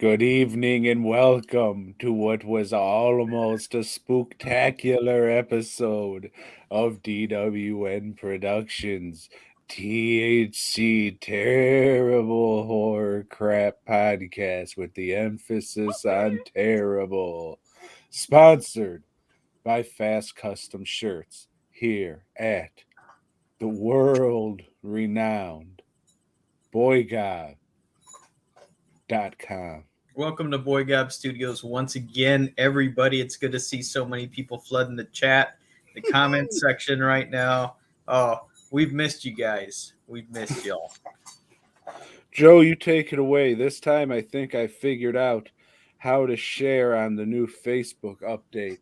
Good evening and welcome to what was almost a spooktacular episode of DWN Productions THC Terrible Horror Crap Podcast with the emphasis on terrible. Sponsored by Fast Custom Shirts here at the world renowned BOYGOB.com. Welcome to BOYGOB Studios once again, everybody. It's good to see so many people flooding the chat, the comment section right now. Oh, we've missed you guys. We've missed y'all. Joe, you take it away. This time I think I figured out how to share on the new Facebook update.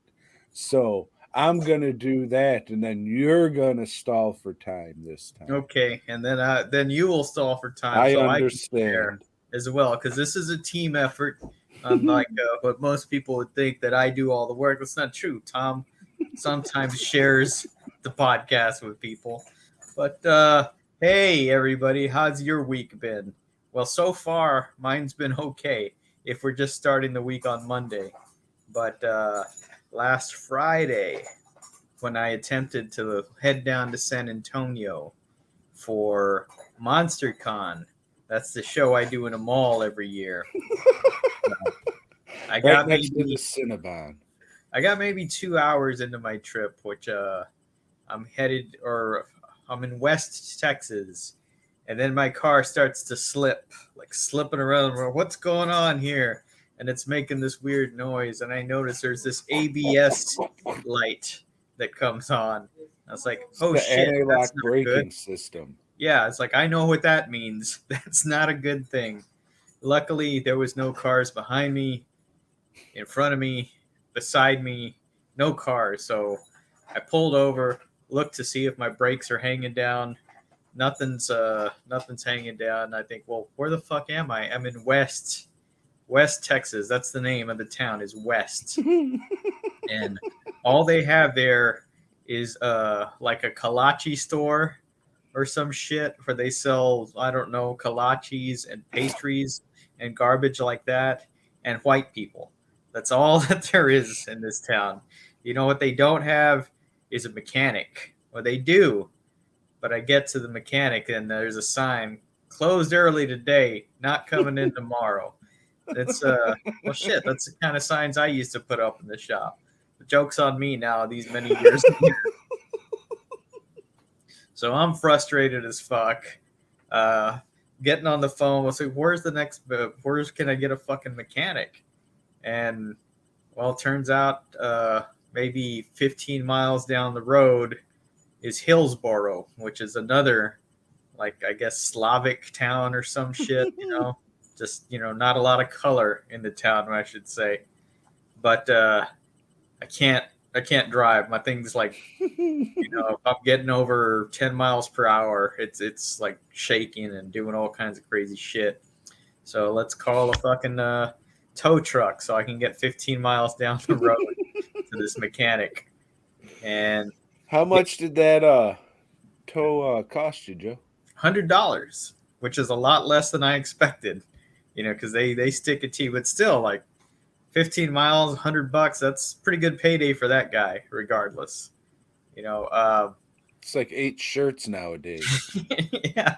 So I'm going to do that, and then you're going to stall for time this time. Okay, and then you will stall for time. I so understand. I can share as well, because this is a team effort, unlike what most people would think that I do all the work. That's not true. Tom sometimes shares the podcast with people. But hey, everybody, how's your week been? Well, so far, mine's been okay if we're just starting the week on Monday. But last Friday, when I attempted to head down to San Antonio for MonsterCon, that's the show I do in a mall every year. I got right next to the Cinnabon. I got maybe 2 hours into my trip, which I'm in West Texas, and then my car starts to slip, like slipping around. What's going on here? And it's making this weird noise, and I notice there's this ABS light that comes on. I was like, oh shit, anti-lock braking system. Yeah, it's like, I know what that means. That's not a good thing. Luckily, there was no cars behind me, in front of me, beside me, no cars. So I pulled over, looked to see if my brakes are hanging down. Nothing's hanging down. I think, well, where the fuck am I? I'm in West Texas. That's the name of the town, is West. And all they have there is like a kolache store or some shit where they sell, I don't know, kolaches and pastries and garbage like that, and white people. That's all that there is in this town. You know what they don't have is a mechanic. Well, they do, but I get to the mechanic and there's a sign, closed early today, not coming in tomorrow. It's well shit, that's the kind of signs I used to put up in the shop. The joke's on me now, these many years later. So I'm frustrated as fuck. Getting on the phone, we'll say, where's can I get a fucking mechanic? And well, it turns out maybe 15 miles down the road is Hillsboro, which is another, like, I guess, Slavic town or some shit, just, not a lot of color in the town, I should say. But I can't drive. My thing's like, if I'm getting over 10 miles per hour, it's like shaking and doing all kinds of crazy shit. So let's call a fucking tow truck so I can get 15 miles down the road to this mechanic. And how much did that tow cost you, Joe? $100, which is a lot less than I expected. Because they stick it to you, but still, like, 15 miles, $100. That's pretty good payday for that guy, regardless. It's like 8 shirts nowadays. Yeah.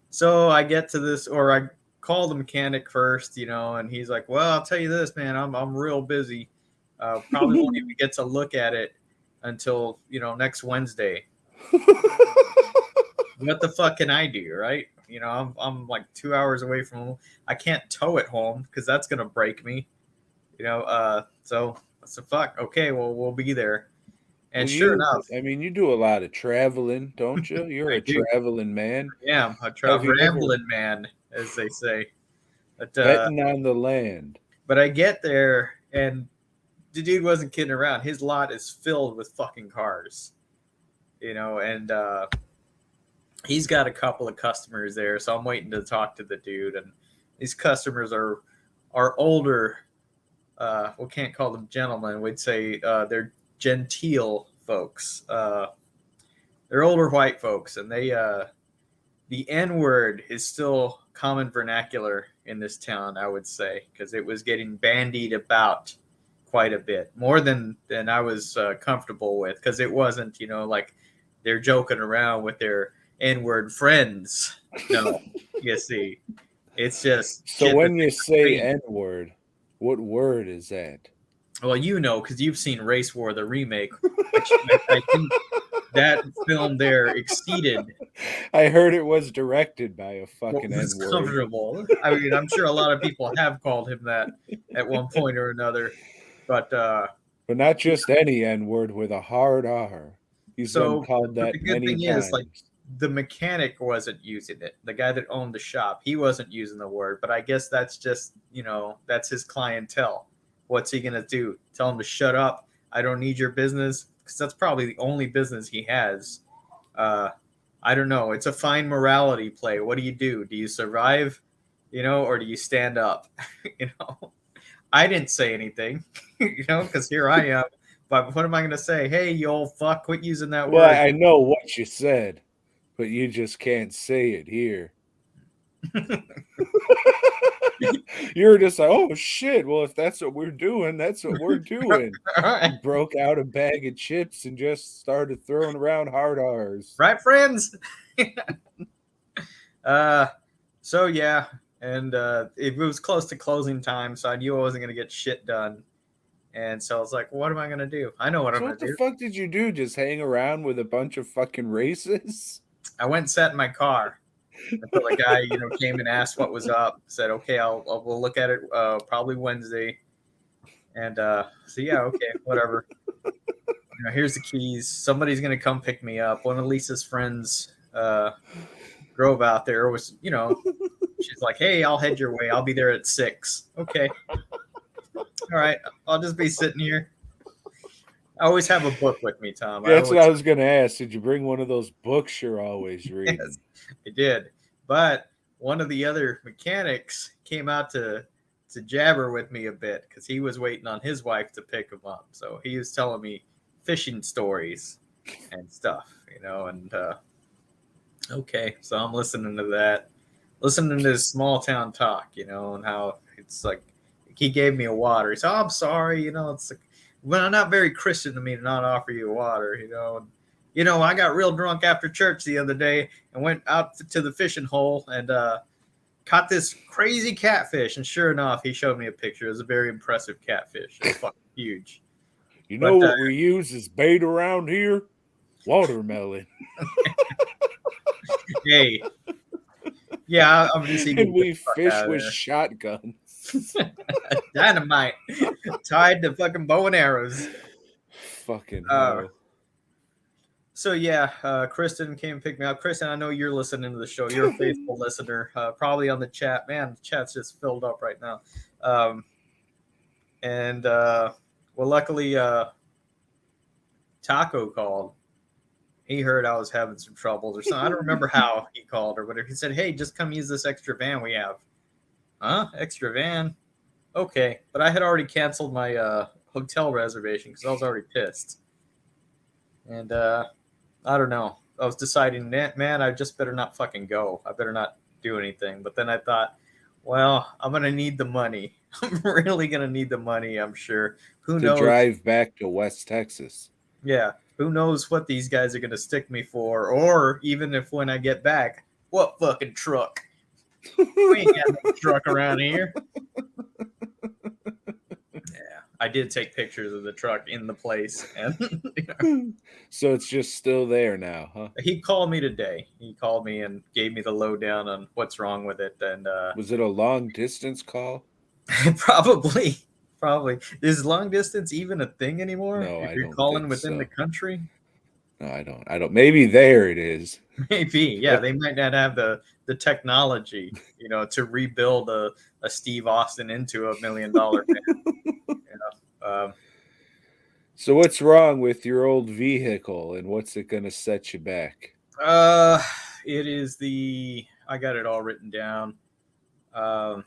So I get to this, or I call the mechanic first, and he's like, well, I'll tell you this, man, I'm real busy. Probably won't even get to look at it until, next Wednesday. What the fuck can I do, right? I'm like 2 hours away from home. I can't tow it home because that's going to break me. So fuck. Okay, well, we'll be there. And sure enough. I mean, you do a lot of traveling, don't you? You're a traveling man. Yeah, a rambling man, as they say. But, betting on the land. But I get there, and the dude wasn't kidding around. His lot is filled with fucking cars. And he's got a couple of customers there, so I'm waiting to talk to the dude. And these customers are older. We can't call them gentlemen. We'd say they're genteel folks. They're older white folks, and they the N-word is still common vernacular in this town, I would say, because it was getting bandied about quite a bit more than I was comfortable with, because it wasn't, like they're joking around with their N-word friends. No, you see, it's just So shit that when they you say scream. N-word, what word is that? Well, because you've seen Race War, the remake, which I think that film there exceeded I heard it was directed by a what fucking was N-word. comfortable. I mean, I'm sure a lot of people have called him that at one point or another, but But not just any N-word with a hard R. He's been so. called But the that good many thing is, like, times. the mechanic wasn't using it. The guy that owned the shop, he wasn't using the word. But I guess that's just, that's his clientele. What's he gonna do? Tell him to shut up? I don't need your business, because that's probably the only business he has. Uh, I don't know. It's a fine morality play. What do you do? Do you survive, or do you stand up? you know, I didn't say anything, because here I am. But what am I going to say? Hey, you old fuck, quit using that Well, word. I know what you said, but you just can't say it here. You're just like, oh shit. Well, if that's what we're doing, that's what we're doing. All right. Broke out a bag of chips and just started throwing around hard R's. Right, friends? uh, so, yeah. And it was close to closing time, so I knew I wasn't going to get shit done. And so I was like, what am I going to do? I know what I'm So going what to the do. fuck did you do? Just hang around with a bunch of fucking racists? I went and sat in my car until the guy, came and asked what was up. Said, okay, we'll look at it probably Wednesday. And so yeah, okay, whatever. Here's the keys. Somebody's gonna come pick me up. One of Lisa's friends drove out there. Was she's like, hey, I'll head your way. I'll be there at 6. Okay, all right. I'll just be sitting here. I always have a book with me, Tom. I That's what I always was gonna ask. Did you bring one of those books you're always yes, reading? I did. But one of the other mechanics came out to jabber with me a bit because he was waiting on his wife to pick him up. So he was telling me fishing stories and stuff, and okay, so I'm listening to that, listening to this small town talk, and how it's like he gave me a water. He said, oh, I'm sorry, it's like, well, not very Christian to me to not offer you water, and, I got real drunk after church the other day and went out to the fishing hole and caught this crazy catfish. And sure enough, he showed me a picture. It was a very impressive catfish. It was fucking huge. You know But what we use as bait around here? Watermelon. hey, yeah, I'm just eager to And get we the fuck fish out of with there. shotguns. Dynamite tied to fucking bow and arrows. Fucking Uh, hell. so yeah, Kristen came and picked me up. Kristen, I know you're listening to the show. You're a faithful listener, probably on the chat. Man, the chat's just filled up right now. And well, luckily, Taco called. He heard I was having some troubles or something. I don't remember how he called or whatever. He said, "Hey, just come use this extra van we have." Huh? Extra van? Okay, but I had already canceled my hotel reservation because I was already pissed. And I don't know. I was deciding, man, I just better not fucking go. I better not do anything. But then I thought, well, I'm gonna need the money. I'm really gonna need the money. I'm sure. Who To knows? drive back to West Texas. Yeah, who knows what these guys are gonna stick me for, or even if when I get back, what fucking truck? We ain't got no truck around here. Yeah, I did take pictures of the truck in the place, and So it's just still there now, huh? he called me today. He called me and gave me the lowdown on what's wrong with it, and Was it a long distance call? probably, probably is long distance even a thing anymore? No, If I you're don't calling think within the so. country, No, I don't. I don't. Maybe there it is. maybe. Yeah, they might not have the technology, to rebuild a Steve Austin into $1 million man. So what's wrong with your old vehicle and what's it going to set you back? Uh, it is I got it all written down. Um,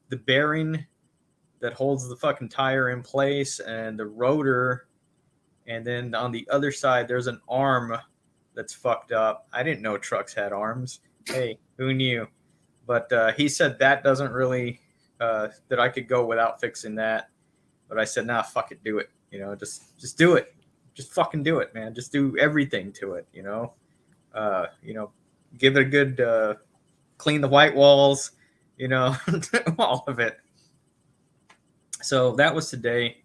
the bearing that holds the fucking tire in place and the rotor. And then on the other side, there's an arm that's fucked up. I didn't know trucks had arms. Hey, who knew? But he said that doesn't really that I could go without fixing that. But I said, nah, fuck it, do it. Just do it. Just fucking do it, man. Just do everything to it. You know, give it a good clean the white walls. All of it. So that was today.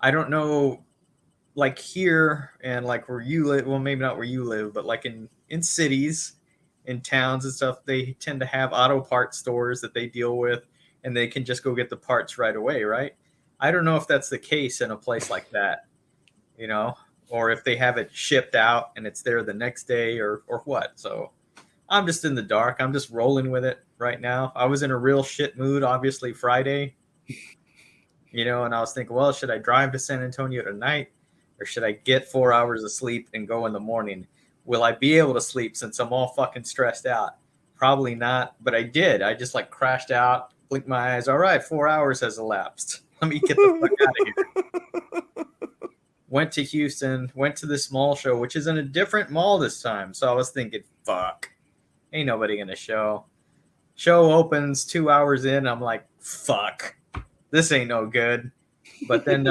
I don't know, like here and like where you live. Well, maybe not where you live, but like in cities, in towns and stuff, they tend to have auto parts stores that they deal with, and they can just go get the parts right away, right? I don't know if that's the case in a place like that, you know, or if they have it shipped out and it's there the next day or what. So I'm just in the dark. I'm just rolling with it right now. I was in a real shit mood, obviously Friday, and I was thinking, well, should I drive to San Antonio tonight or should I get 4 hours of sleep and go in the morning? Will I be able to sleep since I'm all fucking stressed out? Probably not, but I did. I just like crashed out, blinked my eyes. All right, 4 hours has elapsed. Let me get the fuck out of here. Went to Houston, went to this mall show, which is in a different mall this time. So I was thinking, fuck, ain't nobody gonna show. Show opens 2 hours in. I'm like, fuck, this ain't no good. But then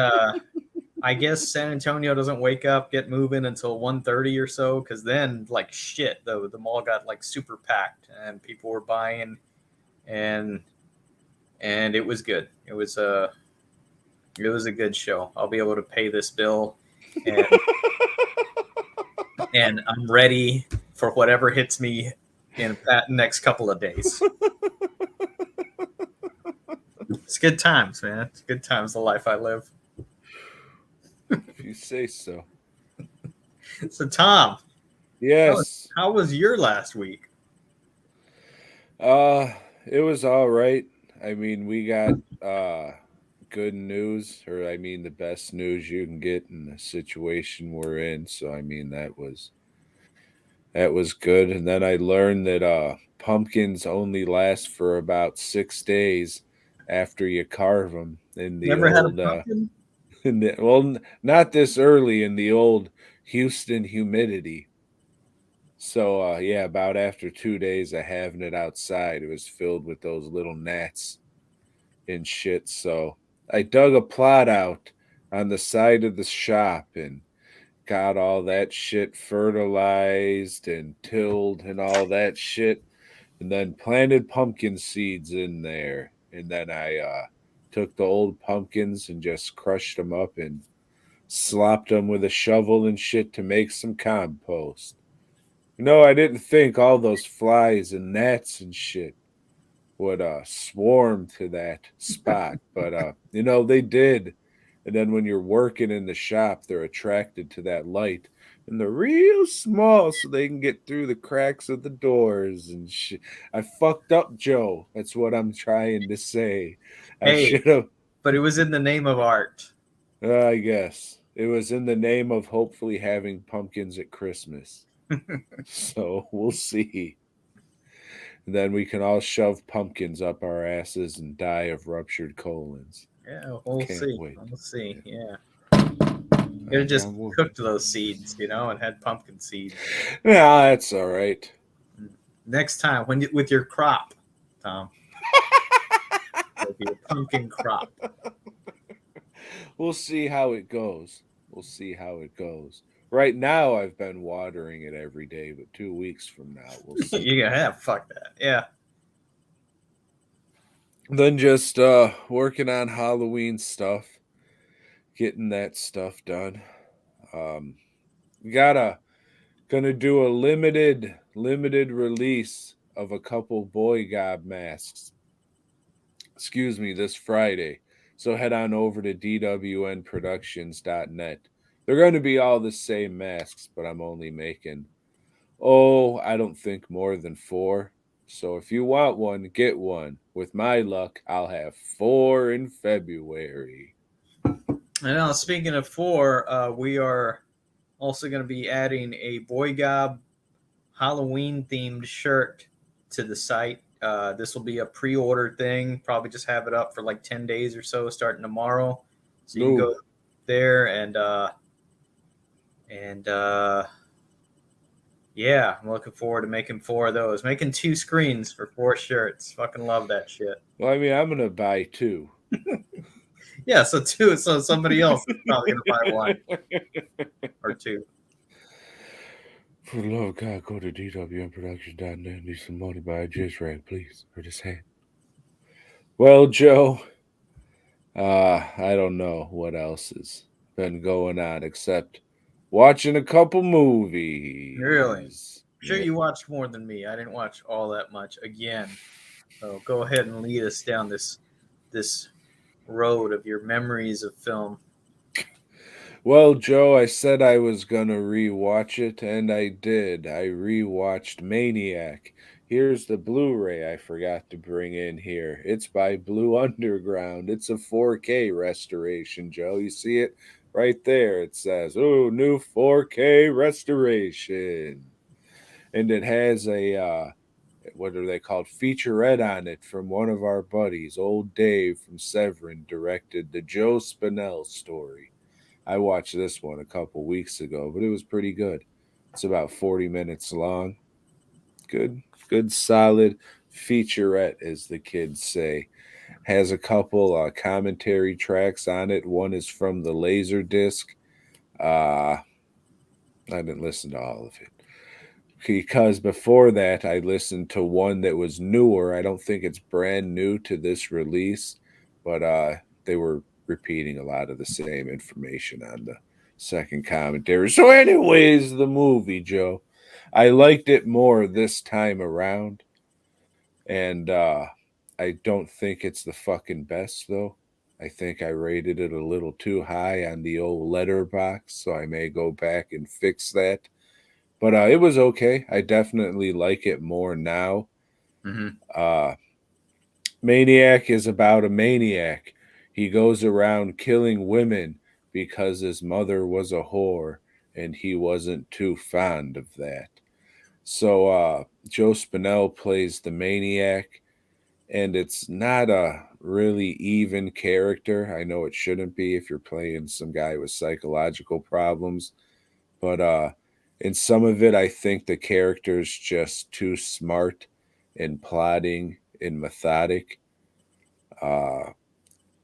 I guess San Antonio doesn't wake up, get moving until 1:30 or so, because then like shit, though the mall got like super packed and people were buying, and it was good. It was a good show. I'll be able to pay this bill, and and I'm ready for whatever hits me in that next couple of days. It's good times, man. It's good times, the life I live. If you say so. So, Tom, Yes. how was your last week? It was all right. I mean, we got good news, or I mean the best news you can get in the situation we're in. So I mean that was good. And then I learned that pumpkins only last for about 6 days after you carve them in the Never had a old pumpkin? not this early in the old Houston humidity. So yeah, about after 2 days of having it outside, it was filled with those little gnats and shit. So I dug a plot out on the side of the shop and got all that shit fertilized and tilled and all that shit, and then planted pumpkin seeds in there. And then I took the old pumpkins and just crushed them up and slopped them with a shovel and shit to make some compost. I didn't think all those flies and gnats and shit would swarm to that spot, but they did. And then when you're working in the shop, they're attracted to that light, and they're real small so they can get through the cracks of the doors and shit. I fucked up, Joe. That's what I'm trying to say. I Hey, should have. but it was in the name of art. I guess it was in the name of hopefully having pumpkins at Christmas. So we'll see. And then we can all shove pumpkins up our asses and die of ruptured colons. Yeah, we'll Can't see. wait. We'll see. Yeah. Yeah. Could have just No, cooked those seeds, and had pumpkin seeds. that's all right. Next time, with your crop, Tom, it'll be a pumpkin crop. We'll see how it goes. We'll see how it goes. Right now, I've been watering it every day, but 2 weeks from now, we'll see. You gotta have fuck that. Yeah. Then just working on Halloween stuff, getting that stuff done. Um, we gonna do a limited release of a couple BOYGOB masks. Excuse me, this Friday. So head on over to dwnproductions.net. They're going to be all the same masks, but I'm only making, I don't think more than 4. So if you want one, get one. With my luck, I'll have 4 in February. And now, speaking of 4, we are also going to be adding a Boy Gob Halloween themed shirt to the site. This will be a pre-order thing. Probably just have it up for like 10 days or so, starting tomorrow. So you can go there and Yeah, I'm looking forward to making 4 of those. Making 2 screens for 4 shirts. Fucking love that shit. Well, I mean, I'm gonna buy two. Yeah, so 2. So somebody else is probably gonna buy 1 or 2. For the love of God, go to dwnproductions.net. Need some money, buy a jizz rag, please, or just hat. Well, Joe, I don't know what else has been going on except watching a couple Really? movies. Sure, Yeah. you watched more than me. I didn't watch all that much again. So go ahead and lead us down this road of your memories of film. Well, Joe, I said I was gonna rewatch it, and I did. I rewatched Maniac. Here's the Blu-ray I forgot to bring in here. It's by Blue Underground. It's a 4K restoration, Joe. You see it right there. It says, "Oh, new 4K restoration," and it has a what are they called? Featurette on it from one of our buddies, old Dave from Severin, directed the Joe Spinell story. I watched this one a couple weeks ago, but it was pretty good. It's about 40 minutes long. Good, solid featurette, as the kids say. Has a couple commentary tracks on it. One is from the laser disc. I didn't listen to all of it because before that I listened to one that was newer. I don't think it's brand new to this release, but they were repeating a lot of the same information on the second commentary. So, anyways, the movie, Joe, I liked it more this time around, and I don't think it's the fucking best though. I think I rated it a little too high on the old letterbox, so I may go back and fix that. But it was okay. I definitely like it more now. Mm-hmm. Uh, Maniac is about a maniac. He goes around killing women because his mother was a whore and he wasn't too fond of that. So Joe Spinell plays the maniac, and it's not a really even character. I know it shouldn't be if you're playing some guy with psychological problems, but in some of it I think the character's just too smart and plotting and methodic. uh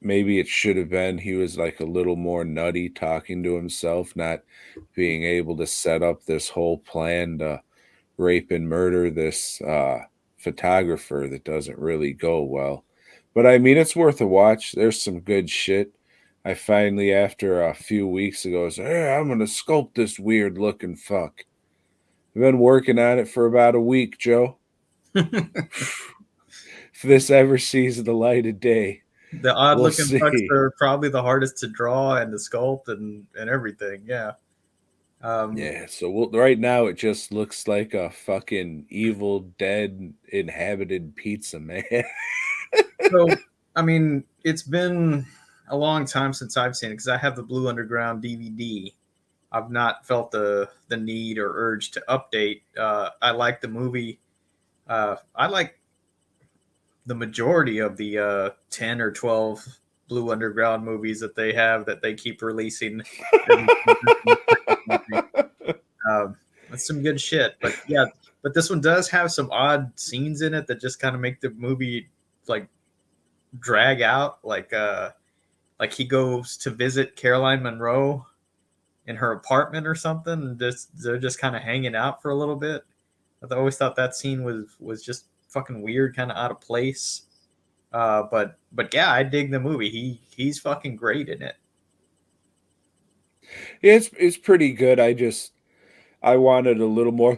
Maybe it should have been he was like a little more nutty talking to himself, not being able to set up this whole plan to rape and murder this photographer that doesn't really go well. But I mean, it's worth a watch. There's some good shit. I finally, after a few weeks ago, said, "Hey, I'm gonna sculpt this weird looking fuck." I've been working on it for about a week, Joe. If this ever sees the light of day, The odd we'll looking fucks see. are probably the hardest to draw and to sculpt and everything. Yeah. Yeah, so right now it just looks like a fucking Evil Dead inhabited pizza man. So I mean, it's been a long time since I've seen it because I have the Blue Underground DVD. I've not felt the need or urge to update. I like the movie. I like the majority of the 10 or 12 Blue Underground movies that they have that they keep releasing. Um, that's some good shit. But yeah, but this one does have some odd scenes in it that just kind of make the movie like drag out. Like he goes to visit Caroline Monroe in her apartment or something, and they're just kind of hanging out for a little bit. I always thought that scene was just fucking weird, kind of out of place. But yeah, I dig the movie. He's fucking great in it. Yeah, it's pretty good. I wanted a little more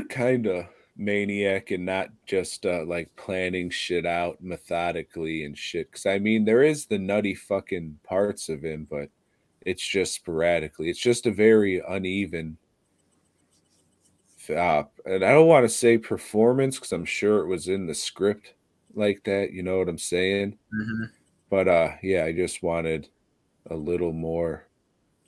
kind of maniac and not just like planning shit out methodically and shit. Because I mean, there is the nutty fucking parts of him, but it's just sporadically. It's just a very uneven. And I don't want to say performance because I'm sure it was in the script like that. You know what I'm saying? Mm-hmm. But yeah, I just wanted a little more.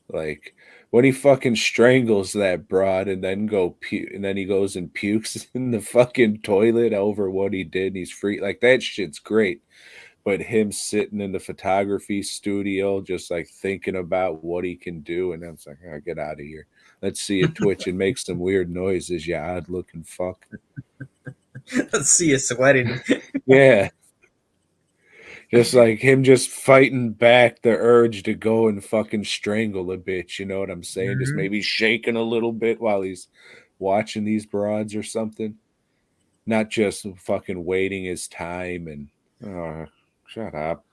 Like when he fucking strangles that broad and then and then he goes and pukes in the fucking toilet over what he did and he's free. Like that shit's great. But him sitting in the photography studio just like thinking about what he can do, and I'm like, oh, get out of here. Let's see you twitch and make some weird noises, you odd looking fuck. Let's see you sweating. Yeah. Just like him just fighting back the urge to go and fucking strangle a bitch, you know what I'm saying? Just Mhm. maybe shaking a little bit while he's watching these broads or something. Not just fucking waiting his time and shut up.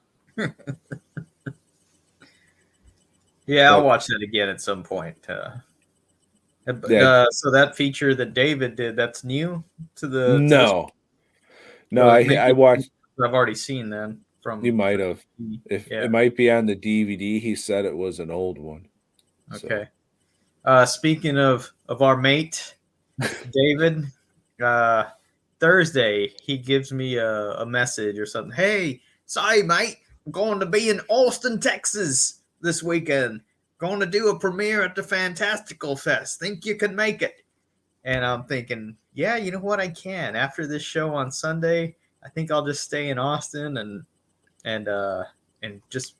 Yeah, I'll But watch that again at some point. yeah, So that feature that David did, that's new to the no. No, so maybe I watched. I've already seen then You from might the have. If yeah. it might be on the DVD, he said it was an old one. So Okay. Speaking of our mate David, uh, Thursday he gives me a message or something. Hey, sorry mate, I'm going to be in Austin, Texas this weekend. Going to do a premiere at the Fantastical Fest. Think you can make it? And I'm thinking, yeah, you know what, I can. After this show on Sunday, I think I'll just stay in Austin and just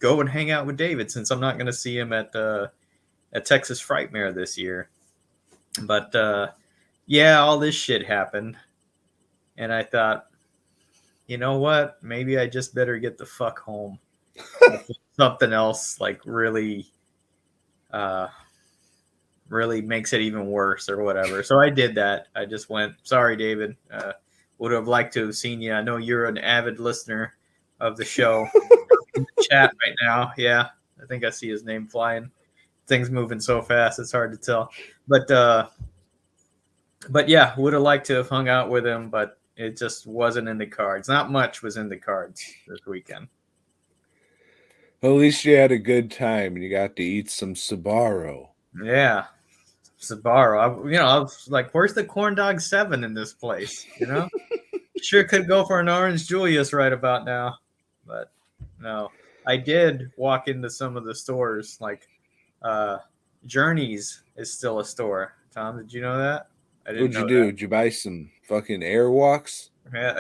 go and hang out with David since I'm not going to see him at Texas Frightmare this year. But yeah, all this shit happened, and I thought, you know what? Maybe I just better get the fuck home. Something else like uh, really makes it even worse or whatever. So I did that. I just went, sorry, David. Would have liked to have seen you. I know you're an avid listener of the show. In the chat right now. Yeah, I think I see his name flying. Things moving so fast, it's hard to tell. But yeah, would have liked to have hung out with him, but it just wasn't in the cards. Not much was in the cards this weekend. well, at least you had a good time and you got to eat some Sabaro. Yeah, Sabaro. I was like, where's the corn dog 7 in this place? Sure could go for an orange Julius right about now, but no. I did walk into some of the stores, like Journeys is still a store. Tom, did you know that? I didn't What'd you know do? that. Did you buy some fucking Airwalks?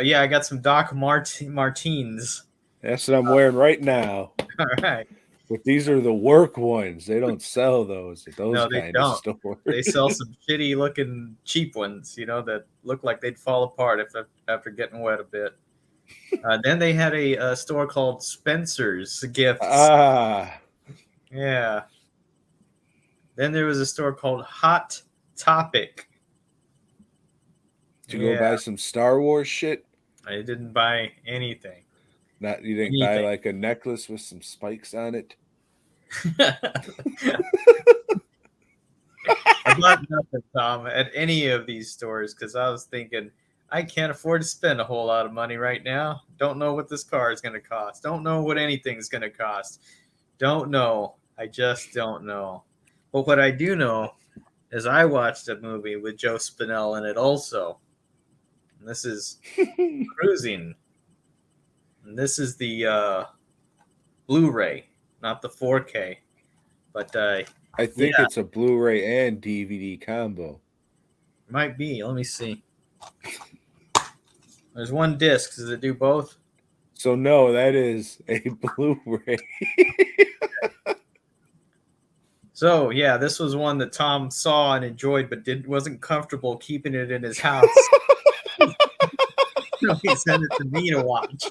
Yeah, I got some Doc Martins. That's what I'm wearing right now. All right. But these are the work ones. They don't sell those at those No, they kind of don't. stores. They sell some shitty looking cheap ones, that look like they'd fall apart after getting wet a bit. Then they had a store called Spencer's Gifts. Ah, Yeah. Then there was a store called Hot Topic. did you go Yeah, buy some Star Wars shit? I didn't buy anything. Not you didn't buy Anything. like a necklace with some spikes on it. I bought nothing, Tom, at any of these stores because I was thinking I can't afford to spend a whole lot of money right now. Don't know what this car is going to cost. Don't know what anything's going to cost. Don't know. I just don't know. But what I do know is I watched a movie with Joe Spinell in it also. And this is Cruising. And this is the Blu-ray, not the 4K. But I think yeah, it's a Blu-ray and DVD combo. might be. Let me see. There's one disc. Does it do both? So no, that is a Blu-ray. So yeah, this was one that Tom saw and enjoyed, but wasn't comfortable keeping it in his house. So he sent it to me to watch.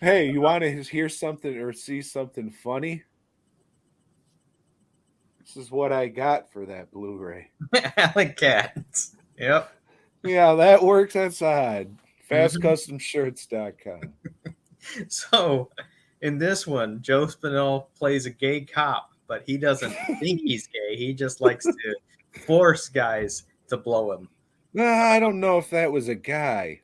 Hey, you want to hear something or see something funny? This is what I got for that Blu-ray. Alec Cats. Yep. Yeah, that works outside. Mhm. FastCustomShirts.com. So in this one, Joe Spinell plays a gay cop, but he doesn't think he's gay. He just likes to force guys to blow him. I don't know if that was a guy.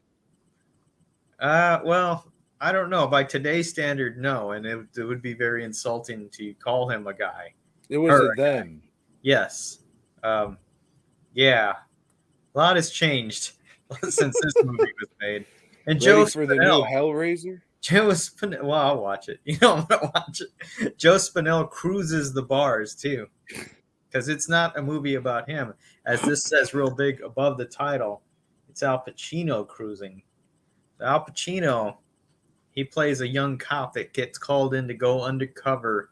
Well, I don't know. By today's standard, no, and it would be very insulting to call him a guy. It was Or a them. yes, yeah, a lot has changed since this movie was made. And Ready for the new Hellraiser? Joe Spinell. Well, I'll watch it. I'm gonna watch it. Joe Spinell cruises the bars too, because it's not a movie about him, as this says real big above the title. It's Al Pacino cruising. Al Pacino, he plays a young cop that gets called in to go undercover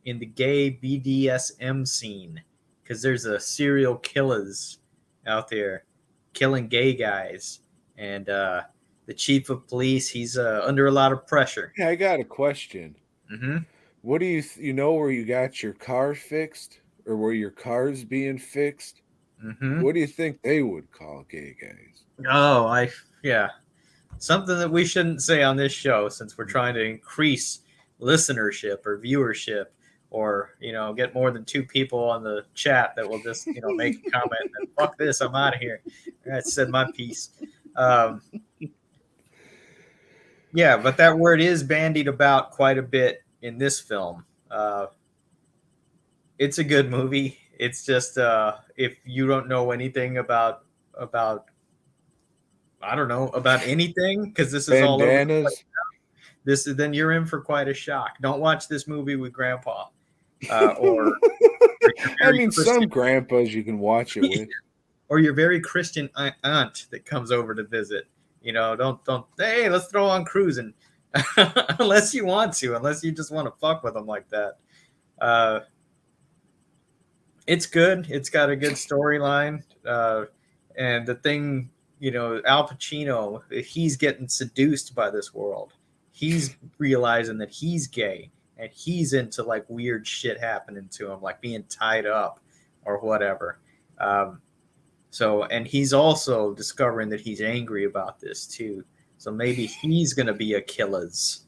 in the gay BDSM scene, because there's a serial killers out there killing gay guys, and the chief of police, he's under a lot of pressure. Hey, I got a question. Mm-hmm. What do you know where you got your car fixed or where your car's being fixed? Mm-hmm. What do you think they would call gay guys? Oh, yeah, something that we shouldn't say on this show, since we're trying to increase listenership or viewership, or get more than 2 people on the chat that will just make a comment and fuck this, I'm out of here. I said my piece. Yeah, but that word is bandied about quite a bit in this film. It's a good movie. It's just if you don't know anything about I don't know about anything, because this is all over the place. Bandanas? Then you're in for quite a shock. Don't watch this movie with Grandpa, or I mean, some grandpas you can watch it with. or your very Christian aunt that comes over to visit. Don't. Hey, let's throw on Crusin, unless you want to, unless you just want to fuck with them like that. It's good. It's got a good storyline, and the thing, Al Pacino, he's getting seduced by this world. He's realizing that he's gay, and he's into like weird shit happening to him, like being tied up or whatever. And he's also discovering that he's angry about this too. So maybe he's gonna be a killers.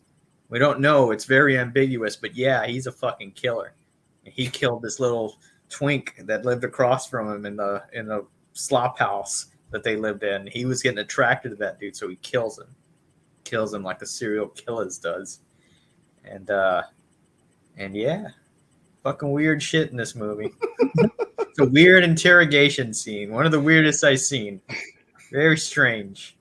We don't know. It's very ambiguous, but yeah, he's a fucking killer. He killed this little twink that lived across from him in the slop house that they lived in. He was getting attracted to that dude, so he kills him like the serial killers does. And yeah, fucking weird shit in this movie. It's a weird interrogation scene, one of the weirdest I've seen. Very strange.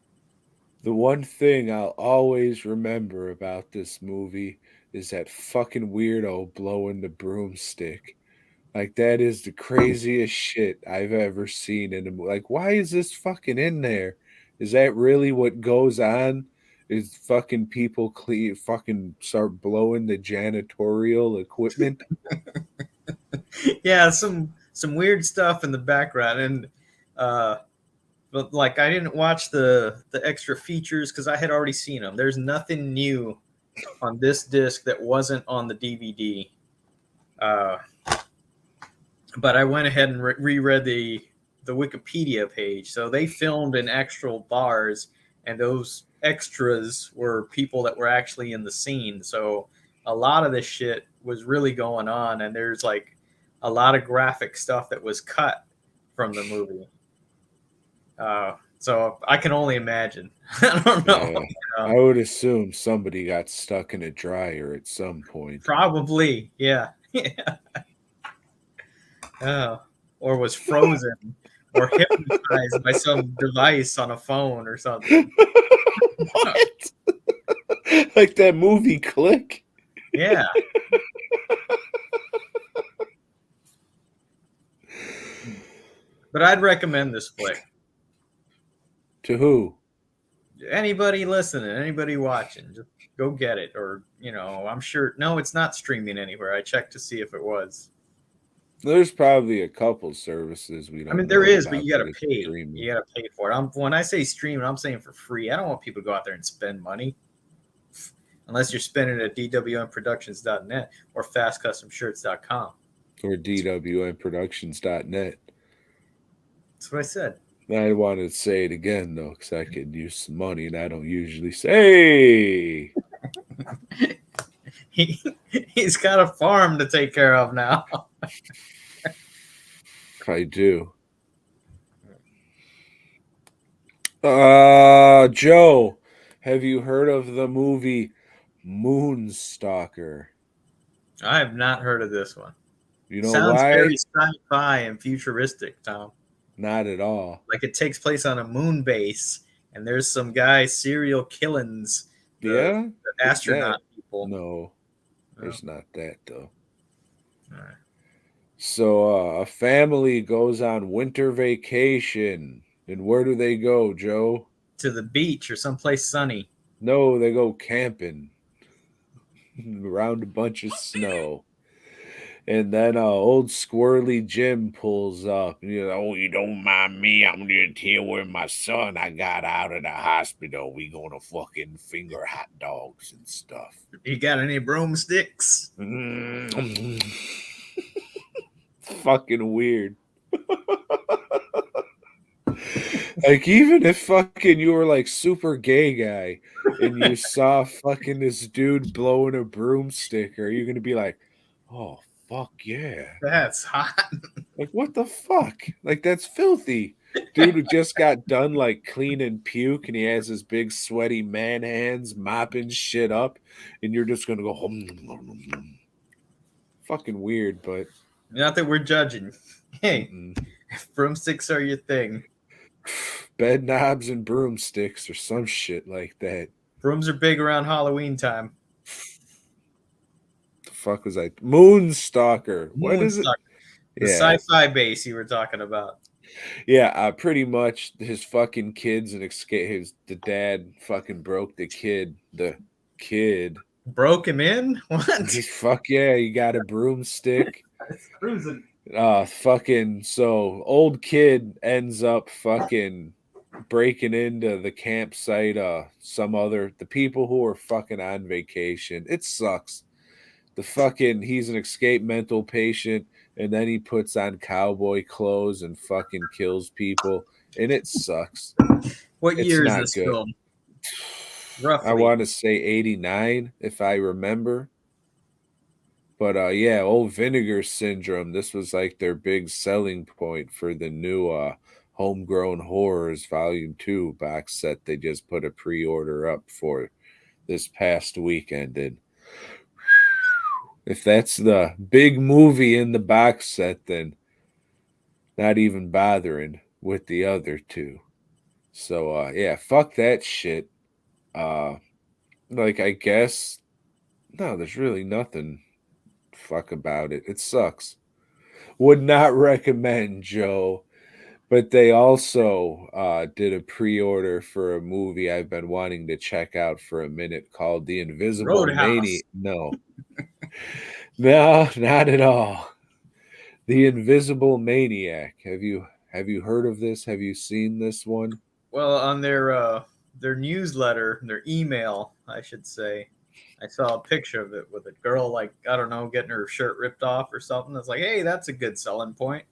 The one thing I'll always remember about this movie is that fucking weirdo blowing the broomstick. Like, that is the craziest shit I've ever seen in a movie. Like, why is this fucking in there? Is that really what goes on? Is fucking people fucking start blowing the janitorial equipment? Yeah, some weird stuff in the background, and but like I didn't watch the extra features because I had already seen them. There's nothing new on this disc that wasn't on the DVD. But I went ahead and reread the Wikipedia page. So they filmed in actual bars, and those extras were people that were actually in the scene. So a lot of this shit was really going on, and there's like a lot of graphic stuff that was cut from the movie. So I can only imagine. I don't know. Yeah, I would assume somebody got stuck in a dryer at some point. Probably, yeah. Yeah. Or was frozen or hypnotized by some device on a phone or something. What? Like that movie Click? Yeah. But I'd recommend this flick. To who? Anybody listening, anybody watching, just go get it. Or, I'm sure. No, it's not streaming anywhere. I checked to see if it was. There's probably a couple services we don't. I mean, there is, but you got to that pay. streaming. You got to pay for it. When I say streaming, I'm saying for free. I don't want people to go out there and spend money, unless you're spending it at dwnproductions.net or fastcustomshirts.com. Or dwnproductions.net. That's what I said. I wanted to say it again, though, because I could use some money, and I don't usually say. He's got a farm to take care of now. I do. Joe, have you heard of the movie Moonstalker? I have not heard of this one. You know Sounds why? very sci-fi and futuristic, Tom. Not at all. Like it takes place on a moon base, and there's some guy serial killings. The astronaut people. No, there's not that though. All right. So a family goes on winter vacation, and where do they go, Joe? To the beach or someplace sunny. No, they go camping around a bunch of snow. And then old squirrely Jim pulls up. And oh, you don't mind me? I'm just here with my son. I got out of the hospital. We gonna fucking finger hot dogs and stuff. You got any broomsticks? Mm. Fucking weird. Like, even if fucking you were like super gay guy and you saw fucking this dude blowing a broomstick, are you gonna be like, oh fuck yeah? That's hot. Like, what the fuck? Like, that's filthy. Dude who just got done like cleaning puke and he has his big sweaty man hands mopping shit up, and you're just gonna go fucking weird, but Not that we're judging. Hey, mm-mm. if broomsticks are your thing, Bed knobs and broomsticks or some shit like that. brooms are big around Halloween time. The fuck was I? Moonstalker. What is it? Moonstalker, the Yeah, sci-fi base you were talking about. yeah. Pretty much his fucking kids and escape. The dad fucking broke the kid. The kid. Broke him in? What? Fuck yeah, you got a broomstick. It's Crusin. Fucking so old kid ends up fucking breaking into the campsite. The people who are fucking on vacation. It sucks. He's an escaped mental patient, and then he puts on cowboy clothes and fucking kills people, and it sucks. What It's year is not this good. film? I Roughly. want to say 89 if I remember. But yeah, old Vinegar Syndrome. This was like their big selling point for the new Homegrown Horrors Volume 2 box set. They just put a pre-order up for this past weekend. And if that's the big movie in the box set, then not even bothering with the other two. So yeah, fuck that shit. Uh like I guess no, there's really nothing fuck about it. It sucks. Would not recommend, Joe. But they also did a pre-order for a movie I've been wanting to check out for a minute called The Invisible Maniac. Roadhouse. No, no, not at all. The Invisible Maniac. Have you heard of this? Have you seen this one? Well, on their newsletter, their email, I should say, I saw a picture of it with a girl, like, I don't know, getting her shirt ripped off or something. It's like, hey, that's a good selling point.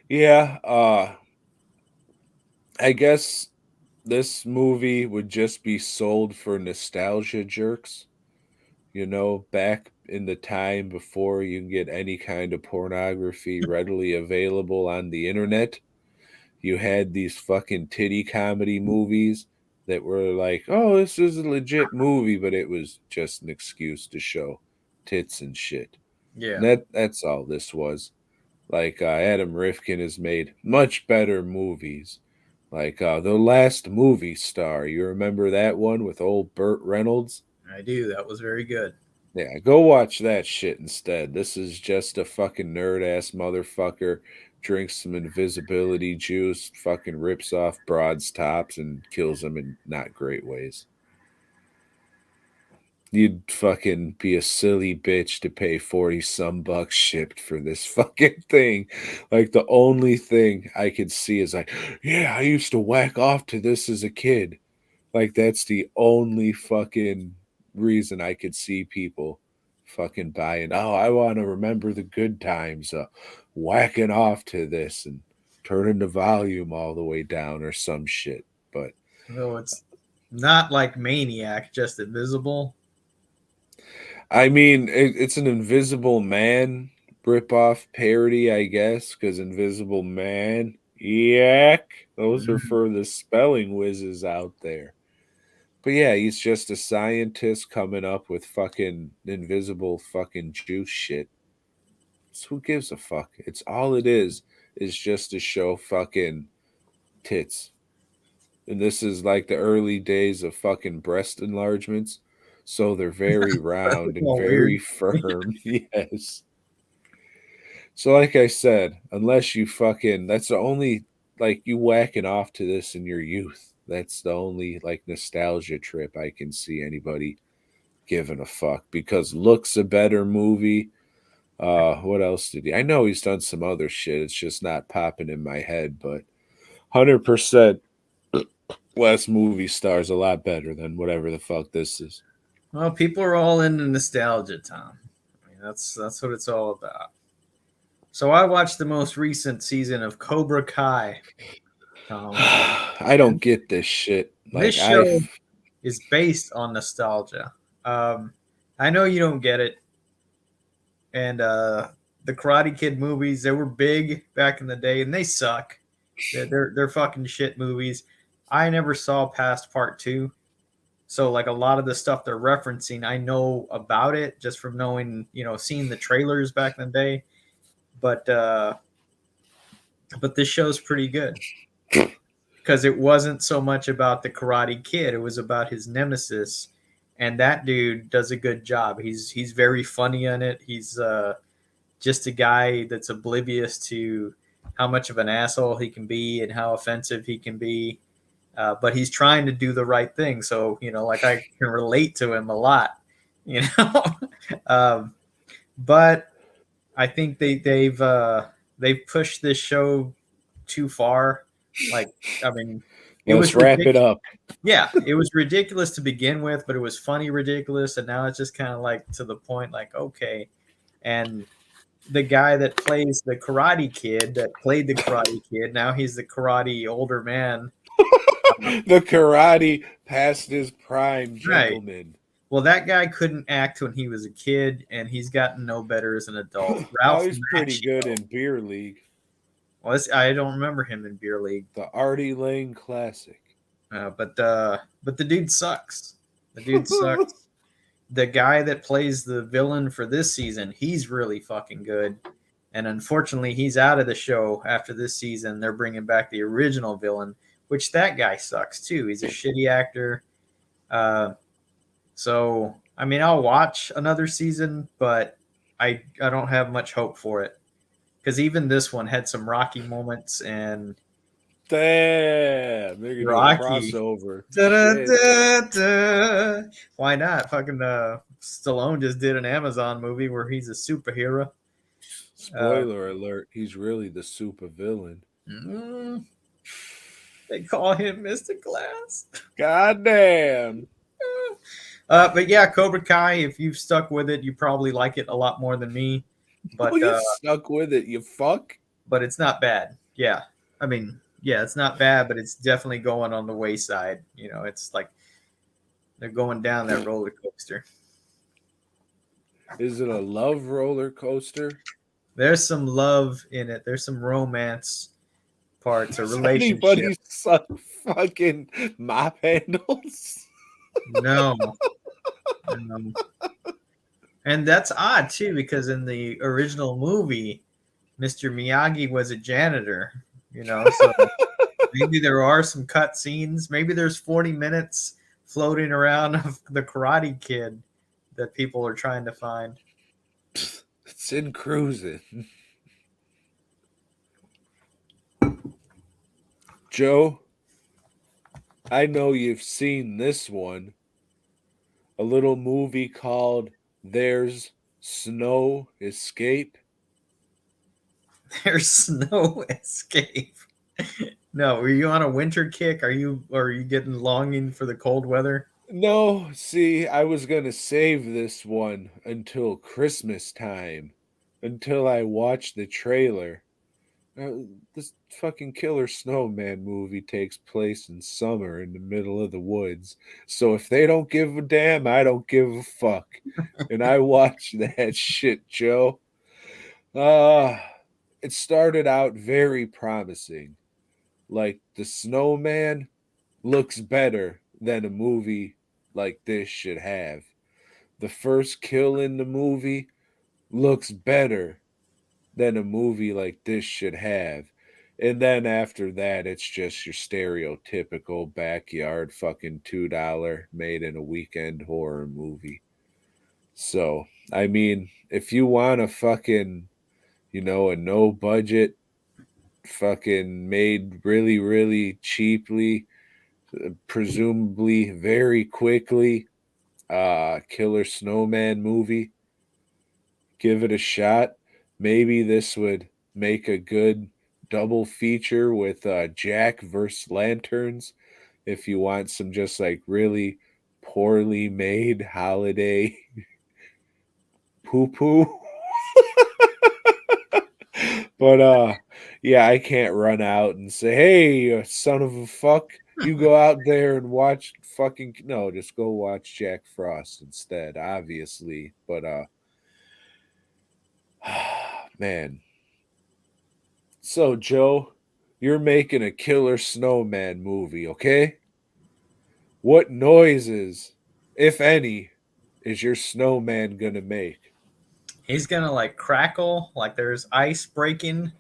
Yeah, I guess this movie would just be sold for nostalgia jerks. Back in the time before you can get any kind of pornography readily available on the internet, you had these fucking titty comedy movies that were like, oh, this is a legit movie, but it was just an excuse to show tits and shit. And Yeah. that's all this was. Like Adam Rifkin has made much better movies. Like The Last Movie Star. You remember that one with old Burt Reynolds? I do. That was very good. Yeah, go watch that shit instead. This is just a fucking nerd ass motherfucker drinks some invisibility juice, fucking rips off broads' tops, and kills them in not great ways. You'd fucking be a silly bitch to pay 40 some bucks shipped for this fucking thing. Like, the only thing I could see is like, yeah, I used to whack off to this as a kid. Like, that's the only fucking reason I could see people fucking buying. Oh, I want to remember the good times, whacking off to this and turning the volume all the way down or some shit. But No, it's not like Maniac, just invisible. I mean, it's an Invisible Man ripoff parody, I guess, because Invisible Man, yak. Those are Mhm. for the spelling whizzes out there. But yeah, he's just a scientist coming up with fucking invisible fucking juice shit. So who gives a fuck? It's all it is just to show fucking tits. And this is like the early days of fucking breast enlargements. So they're very round and All weird. very firm. Yes. So like I said, unless you fucking that's the only like you whacking off to this in your youth. That's the only like nostalgia trip I can see anybody giving a fuck because looks a better movie. What else did he? I know he's done some other shit. It's just not popping in my head, but 100% West movie stars a lot better than whatever the fuck this is. Well, people are all into nostalgia, Tom. I mean, that's what it's all about. So I watched the most recent season of Cobra Kai, Tom. I don't get this shit. This Like I show is based on nostalgia. Um, I know you don't get it, and the Karate Kid movies, they were big back in the day, and they suck. They're fucking shit movies. I never saw past part two, so like a lot of the stuff they're referencing, I know about it just from knowing, seeing the trailers back in the day. But this show's pretty good because it wasn't so much about the Karate Kid; it was about his nemesis, and that dude does a good job. He's very funny in it. He's just a guy that's oblivious to how much of an asshole he can be and how offensive he can be. But he's trying to do the right thing. So, like I can relate to him a lot, you know. But I think they've pushed this show too far. Like, I mean, it let's was wrap it ridiculous. up. Yeah, it was ridiculous to begin with, but it was funny ridiculous, and now it's just kind of like to the point, like okay. And the guy that plays the Karate Kid, that played the Karate Kid, now he's the karate older man. The karate past his prime, Right. gentlemen. Well, that guy couldn't act when he was a kid, and he's gotten no better as an adult. Oh, Ralph he's pretty good Macchio. in Beer League, Well, I don't remember him in Beer League, the Artie Lang classic. but the dude sucks. The dude sucks. The guy that plays the villain for this season, he's really fucking good. And unfortunately, he's out of the show after this season. They're bringing back the original villain, which that guy sucks too. He's a shitty actor. So, I mean, I'll watch another season, but I don't have much hope for it because even this one had some Rocky moments and Damn, they're gonna do a Rocky. crossover. Da, da, Shit. da, da. Why not? Fucking Stallone just did an Amazon movie where he's a superhero. Spoiler alert: he's really the super villain. They call him Mr. Glass. God damn. But yeah, Cobra Kai, if you've stuck with it, you probably like it a lot more than me. But You stuck with it, you fuck. but it's not bad. Yeah. I mean, yeah, it's not bad, but it's definitely going on the wayside. It's like they're going down that roller coaster. Is it a love roller coaster? There's some love in it. There's some romance parts, a Does relationship. anybody suck fucking mop handles? No. And that's odd too, because in the original movie, Mr. Miyagi was a janitor, so maybe there are some cut scenes. Maybe there's 40 minutes floating around of the Karate Kid that people are trying to find. It's in Crusin. Joe, I know you've seen this one. A little movie called There's Snow Escape. There's no escape. No, are you on a winter kick? Are you getting longing for the cold weather? No, see, I was going to save this one until Christmas time, until I watched the trailer. This fucking Killer Snowman movie takes place in summer in the middle of the woods. So if they don't give a damn, I don't give a fuck. And I watched that shit, Joe. It started out very promising. Like the snowman looks better than a movie like this should have. The first kill in the movie looks better than a movie like this should have. And then after that, it's just your stereotypical backyard fucking $2 made in a weekend horror movie. So, I mean, if you want a fucking, a no budget, fucking made really, really cheaply, presumably very quickly, Killer Snowman movie. Give it a shot. Maybe this would make a good double feature with Jack versus Lanterns if you want some just like really poorly made holiday poo poo. But yeah, I can't run out and say, "Hey, you son of a fuck, you go out there and watch fucking no, just go watch Jack Frost instead, obviously." But man. So, Joe, you're making a killer snowman movie, okay? What noises, if any, is your snowman gonna make? He's gonna like crackle, like there's ice breaking.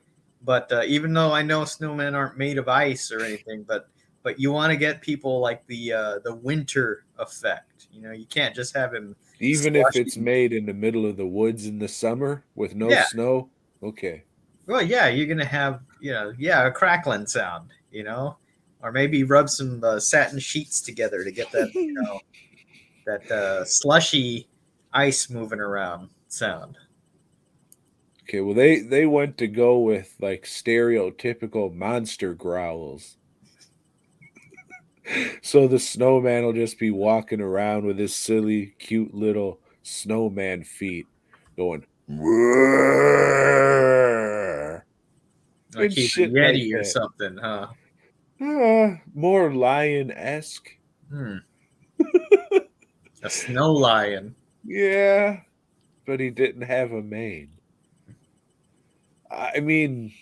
But even though I know snowmen aren't made of ice or anything, but you want to get people like the winter effect. You know, you can't just have him Even if it's slushy. made in the middle of the woods in the summer with no Yeah, snow? Okay. well, yeah, you're gonna have yeah, a crackling sound. Or maybe rub some satin sheets together to get that that slushy ice moving around sound. Okay, well they went to go with like stereotypical monster growls. So the snowman will just be walking around with his silly, cute little snowman feet going "Roar," Like and he's a shit like yeti or that. something, huh? More lion esque. Hmm. A snow lion. Yeah, but he didn't have a mane. I mean,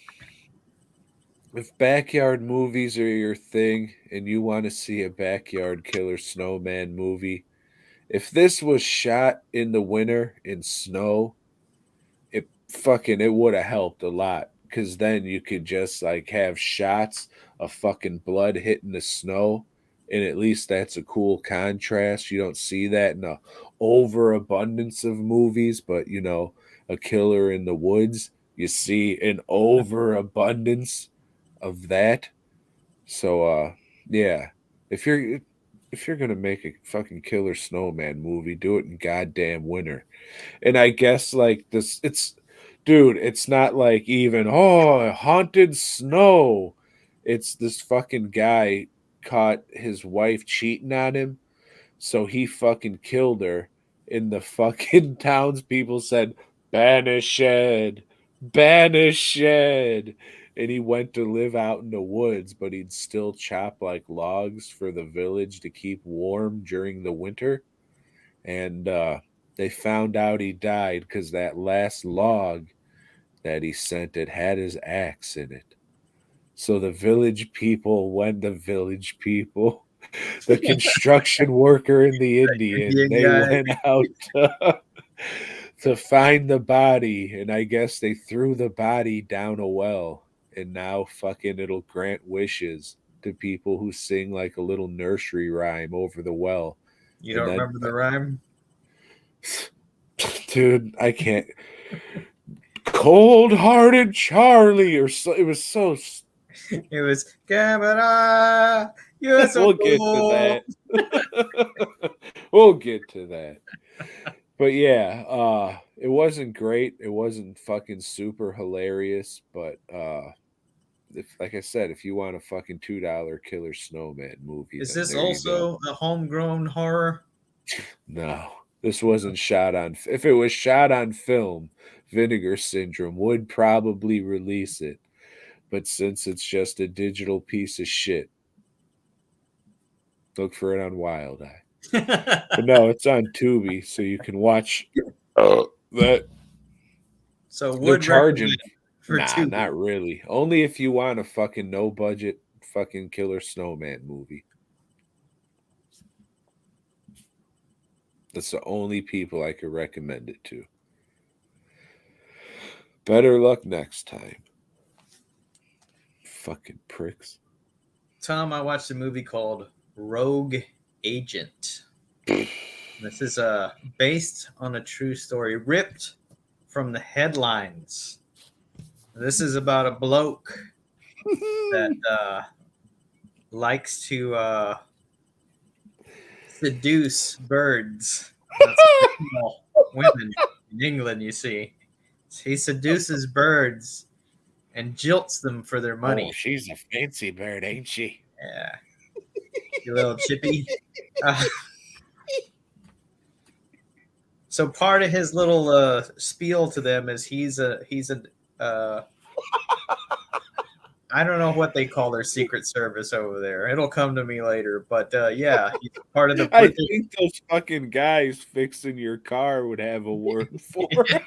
if backyard movies are your thing and you want to see a backyard killer snowman movie, if this was shot in the winter in snow, it would have helped a lot because then you could just like have shots of fucking blood hitting the snow, and at least that's a cool contrast. You don't see that in a overabundance of movies, but a killer in the woods, you see an overabundance of that. So yeah, if you're gonna make a fucking killer snowman movie, do it in goddamn winter. And I guess like this, dude, it's not like even, oh, haunted snow. It's this fucking guy caught his wife cheating on him. So he fucking killed her. And the fucking townspeople said, banished, banished. And he went to live out in the woods, but he'd still chop like logs for the village to keep warm during the winter. And they found out he died because that last log that he sent, it had his axe in it. So the village people, the construction worker and the Indian, Indian they guy. went out to find the body. And I guess they threw the body down a well. And now fucking it'll grant wishes to people who sing like a little nursery rhyme over the well. You And don't then, remember the rhyme? dude, I can't. Cold hearted Charlie, or so, it was so. It was Gamera. You're so We'll get to cool. that. We'll get to that. But yeah, it wasn't great. It wasn't fucking super hilarious, but if, like I said, if you want a fucking $2 killer snowman movie, Is then this there you go. also a homegrown horror? No, this wasn't shot on. If it was shot on film, Vinegar Syndrome would probably release it. But since it's just a digital piece of shit, look for it on Wild Eye. But no, it's on Tubi, so you can watch that. So They're would recommend charging. for Nah, Tubi. not really. Only if you want a fucking no budget fucking killer snowman movie. That's the only people I could recommend it to. Better luck next time. Fucking pricks. Tom, I watched a movie called Rogue Agent. This is based on a true story, ripped from the headlines. This is about a bloke that likes to seduce birds. That's what they call women in England, you see. He seduces birds and jilts them for their money. Oh, she's a fancy bird, ain't she? Yeah, you little chippy. Uh, so part of his little spiel to them is he's a uh, I don't know what they call their secret service over there. It'll come to me later, but yeah, he's part of the I British. think those fucking guys fixing your car would have a word for it.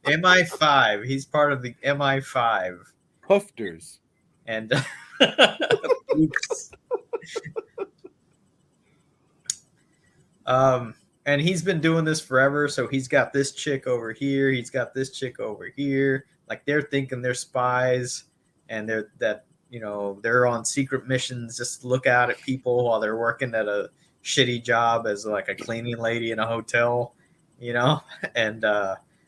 MI5. He's part of the MI5, Pufters. and oops. And he's been doing this forever. So he's got this chick over here. He's got this chick over here. Like they're thinking they're spies, and they're on secret missions just to look out at people while they're working at a shitty job as like a cleaning lady in a hotel, and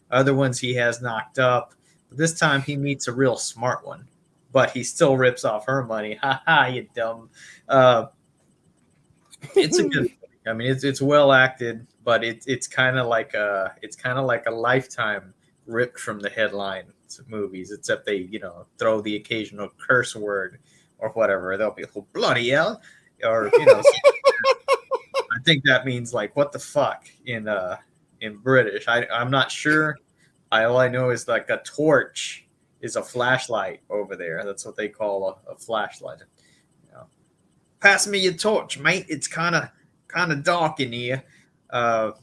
other ones he has knocked up. But this time he meets a real smart one, but he still rips off her money. Ha ha, you dumb. It's a good. I mean, it's well acted, but it's kind of like a Lifetime ripped from the headline movies, except they throw the occasional curse word or whatever. They'll be oh, bloody hell, or I think that means like what the fuck in British. I'm not sure. All I know is like a torch is a flashlight over there. That's what they call a flashlight. Pass me your torch, mate. It's kind of dark in here. But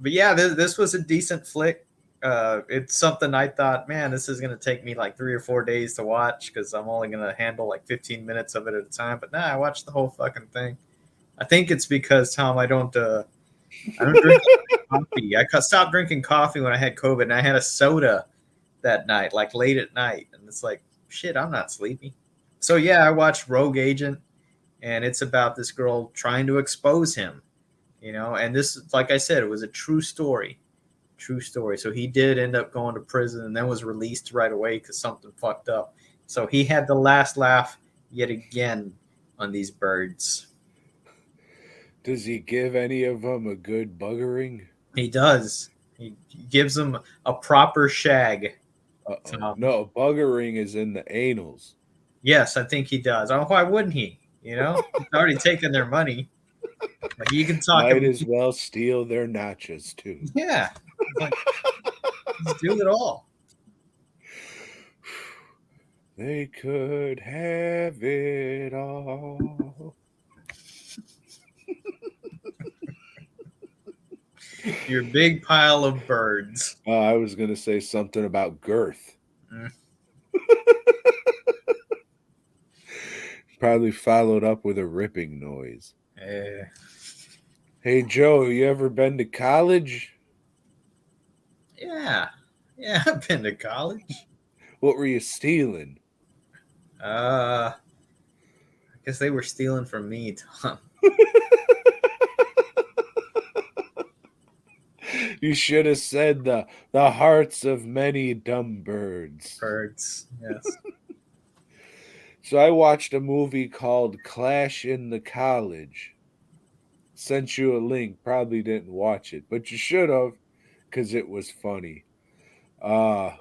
yeah, this was a decent flick. It's something I thought, man, this is going to take me like 3 or 4 days to watch because I'm only going to handle like 15 minutes of it at a time. But nah, I watched the whole fucking thing. I think it's because, Tom, I don't drink coffee. I stopped drinking coffee when I had COVID, and I had a soda that night, like late at night. And it's like, shit, I'm not sleepy. So yeah, I watched Rogue Agent, and it's about this girl trying to expose him, and this, like I said, it was a true story. So he did end up going to prison and then was released right away because something fucked up. So he had the last laugh yet again on these birds. Does he give any of them a good buggering? He does. He gives them a proper shag. No, buggering is in the anals. Yes, I think he does. Oh, why wouldn't he? He's already taken their money. Like you can talk. Might as well steal their nachos too. Yeah, like, just do it all. They could have it all. Your big pile of birds. I was going to say something about girth. Probably followed up with a ripping noise. Hey, Joe, you ever been to college? Yeah, I've been to college. What were you stealing? I guess they were stealing from me, Tom. You should have said the hearts of many dumb birds. Birds, yes. So I watched a movie called Clash in the College. Sent you a link. Probably didn't watch it, but you should have, because it was funny. One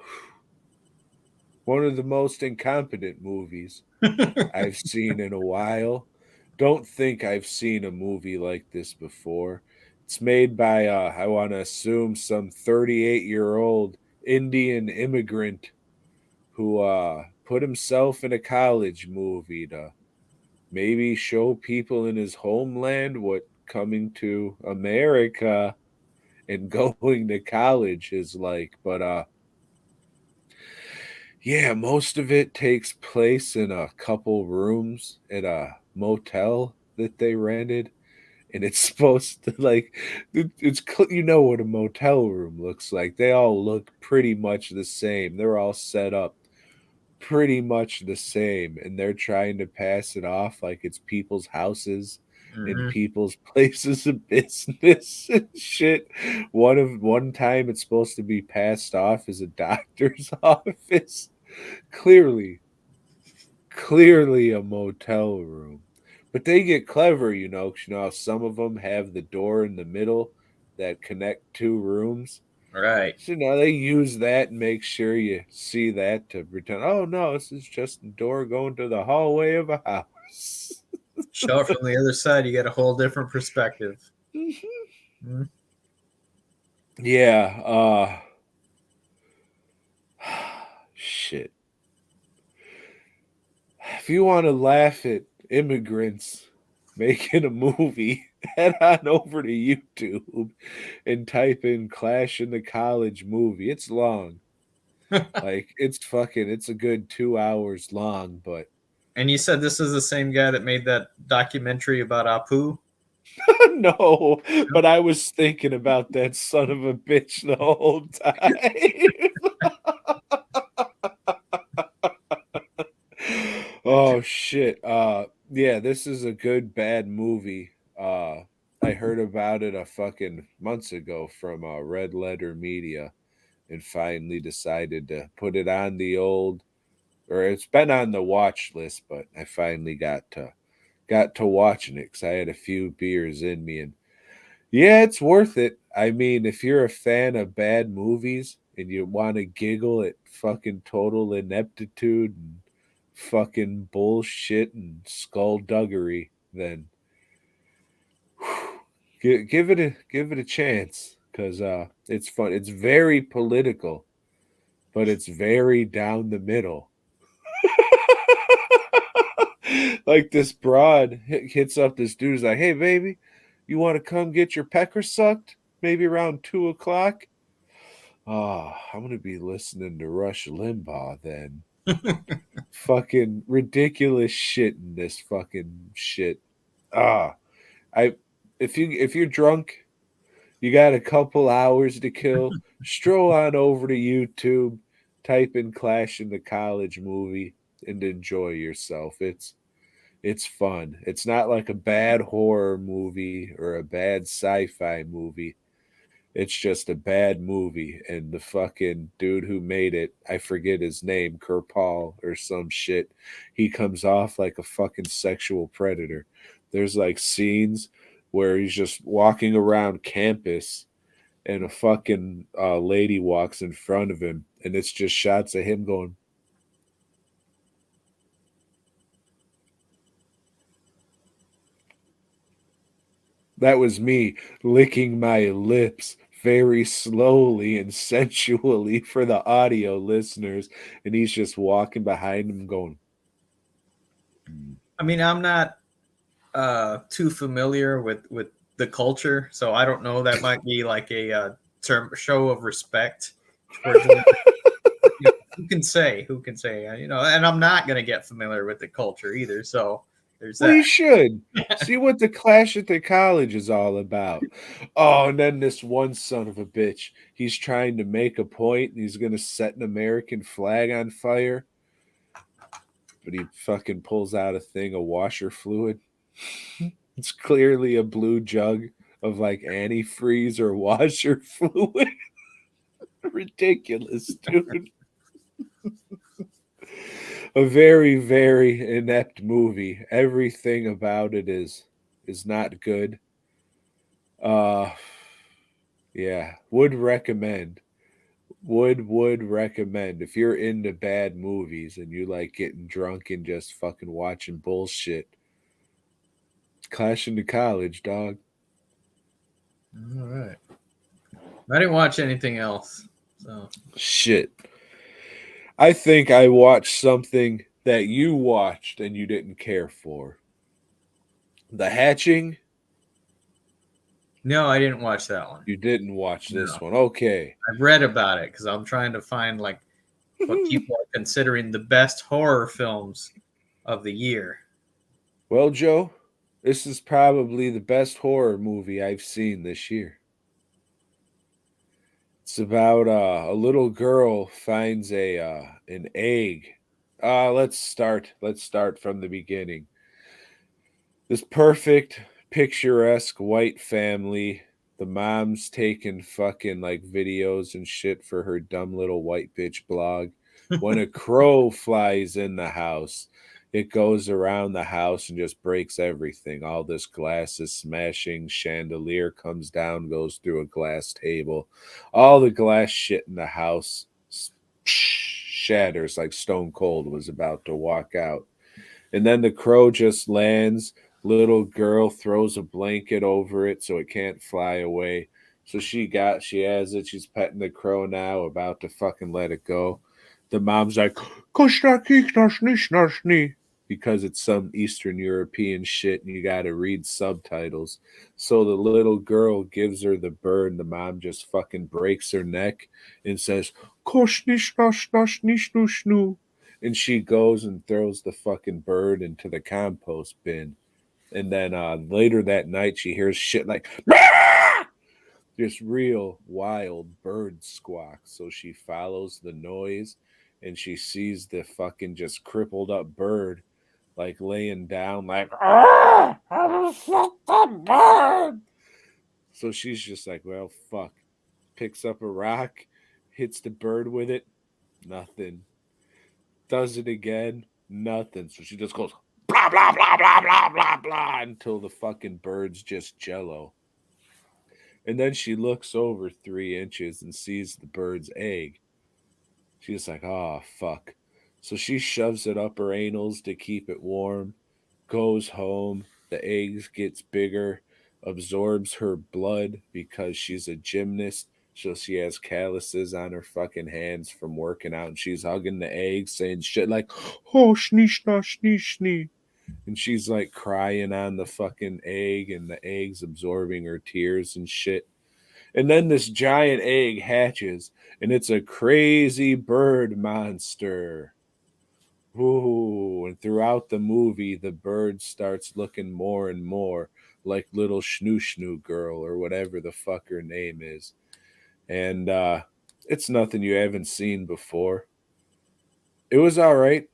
of the most incompetent movies I've seen in a while. Don't think I've seen a movie like this before. It's made by, I want to assume, some 38-year-old Indian immigrant who put himself in a college movie to maybe show people in his homeland what coming to America and going to college is like. But yeah, most of it takes place in a couple rooms at a motel that they rented. And it's supposed to it's what a motel room looks like. They all look pretty much the same. They're all set up pretty much the same, and they're trying to pass it off like it's people's houses and people's places of business and shit. One time it's supposed to be passed off as a doctor's office. Clearly a motel room. But they get clever, you know, 'cause you know how some of them have the door in the middle that connect two rooms. Right. So, you know, they use that and make sure you see that to pretend, oh no, this is just a door going to the hallway of a house. Show it from the other side, you get a whole different perspective. Mm. Yeah, shit. If you want to laugh at immigrants making a movie, head on over to YouTube and type in Clash in the College movie. It's long. Like it's a good 2 hours long, but And you said this is the same guy that made that documentary about Apu? no, but I was thinking about that son of a bitch the whole time. Oh shit. Yeah, this is a good bad movie. I heard about it a fucking months ago from Red Letter Media and finally decided to put it on the old, or it's been on the watch list, but I finally got to watching it cuz I had a few beers in me, and yeah, it's worth it. I mean, if you're a fan of bad movies and you want to giggle at fucking total ineptitude and fucking bullshit and skullduggery, then give it a chance because it's fun. It's very political, but it's very down the middle. Like this broad hits up this dude's like, "Hey, baby, you want to come get your pecker sucked? Maybe around 2 o'clock." Oh, I'm gonna be listening to Rush Limbaugh then. Fucking ridiculous shit in this fucking shit. Ah, I if you're drunk, you got a couple hours to kill. Stroll on over to YouTube, type in Clash in the College movie, and enjoy yourself. It's fun. It's not like a bad horror movie or a bad sci-fi movie. It's just a bad movie, and the fucking dude who made it, I forget his name, Kerpal or some shit. He comes off like a fucking sexual predator. There's like scenes where he's just walking around campus, and a fucking lady walks in front of him, and it's just shots of him going. That was me licking my lips very slowly and sensually for the audio listeners. And he's just walking behind him going, "Mm." I mean, I'm not too familiar with the culture, so I don't know. That might be like a term show of respect towards women. You know, who can say? Who can say? You know, and I'm not gonna get familiar with the culture either. So there's Well, you that. should see what the Clash at the College is all about. Oh, and then this one son of a bitch, he's trying to make a point and he's going to set an American flag on fire, but he fucking pulls out a thing of washer fluid. It's clearly a blue jug of like antifreeze or washer fluid. Ridiculous, dude. A very, very inept movie. Everything about it is not good. Uh yeah, would recommend. Would recommend if you're into bad movies and you like getting drunk and just fucking watching bullshit. Clash into College, dog. All right. I didn't watch anything else. So Shit. I think I watched something that you watched and you didn't care for. The Hatching. no, I didn't watch that one. You didn't watch No, this one. Okay. I've read about it because I'm trying to find like what people are considering the best horror films of the year. Well, Joe, this is probably the best horror movie I've seen this year. It's about a little girl finds a an egg. Let's start from the beginning. This perfect, picturesque white family. The mom's taking fucking like videos and shit for her dumb little white bitch blog. When a crow flies in the house, It goes around the house and just breaks everything. All this glass is smashing. Chandelier comes down, goes through a glass table. All the glass shit in the house shatters like Stone Cold was about to walk out. And then the crow just lands. Little girl throws a blanket over it so it can't fly away. So she has it. She's petting the crow now, about to fucking let it go. The mom's like, because it's some Eastern European shit and you gotta read subtitles. So the little girl gives her the bird, and the mom just fucking breaks her neck and says, and she goes and throws the fucking bird into the compost bin. And then later that night, she hears shit like just real wild bird squawk. So she follows the noise, and she sees the fucking just crippled up bird like laying down, like, I just shot the bird. So she's just like, well, fuck. Picks up a rock, hits the bird with it, nothing. Does it again, nothing. So she just goes blah blah blah blah blah blah blah until the fucking bird's just jello. And then she looks over 3 inches and sees the bird's egg. She's like, oh fuck. So she shoves it up her anals to keep it warm, goes home, the eggs gets bigger, absorbs her blood because she's a gymnast. So she has calluses on her fucking hands from working out, and she's hugging the eggs, saying shit like, oh, schnee, schnee, schnee, schnee. And she's like crying on the fucking egg, and the egg's absorbing her tears and shit. And then this giant egg hatches, and it's a crazy bird monster. Ooh, and throughout the movie, the bird starts looking more and more like little Schnoo Schnoo girl or whatever the fuck her name is. And it's nothing you haven't seen before. It was all right.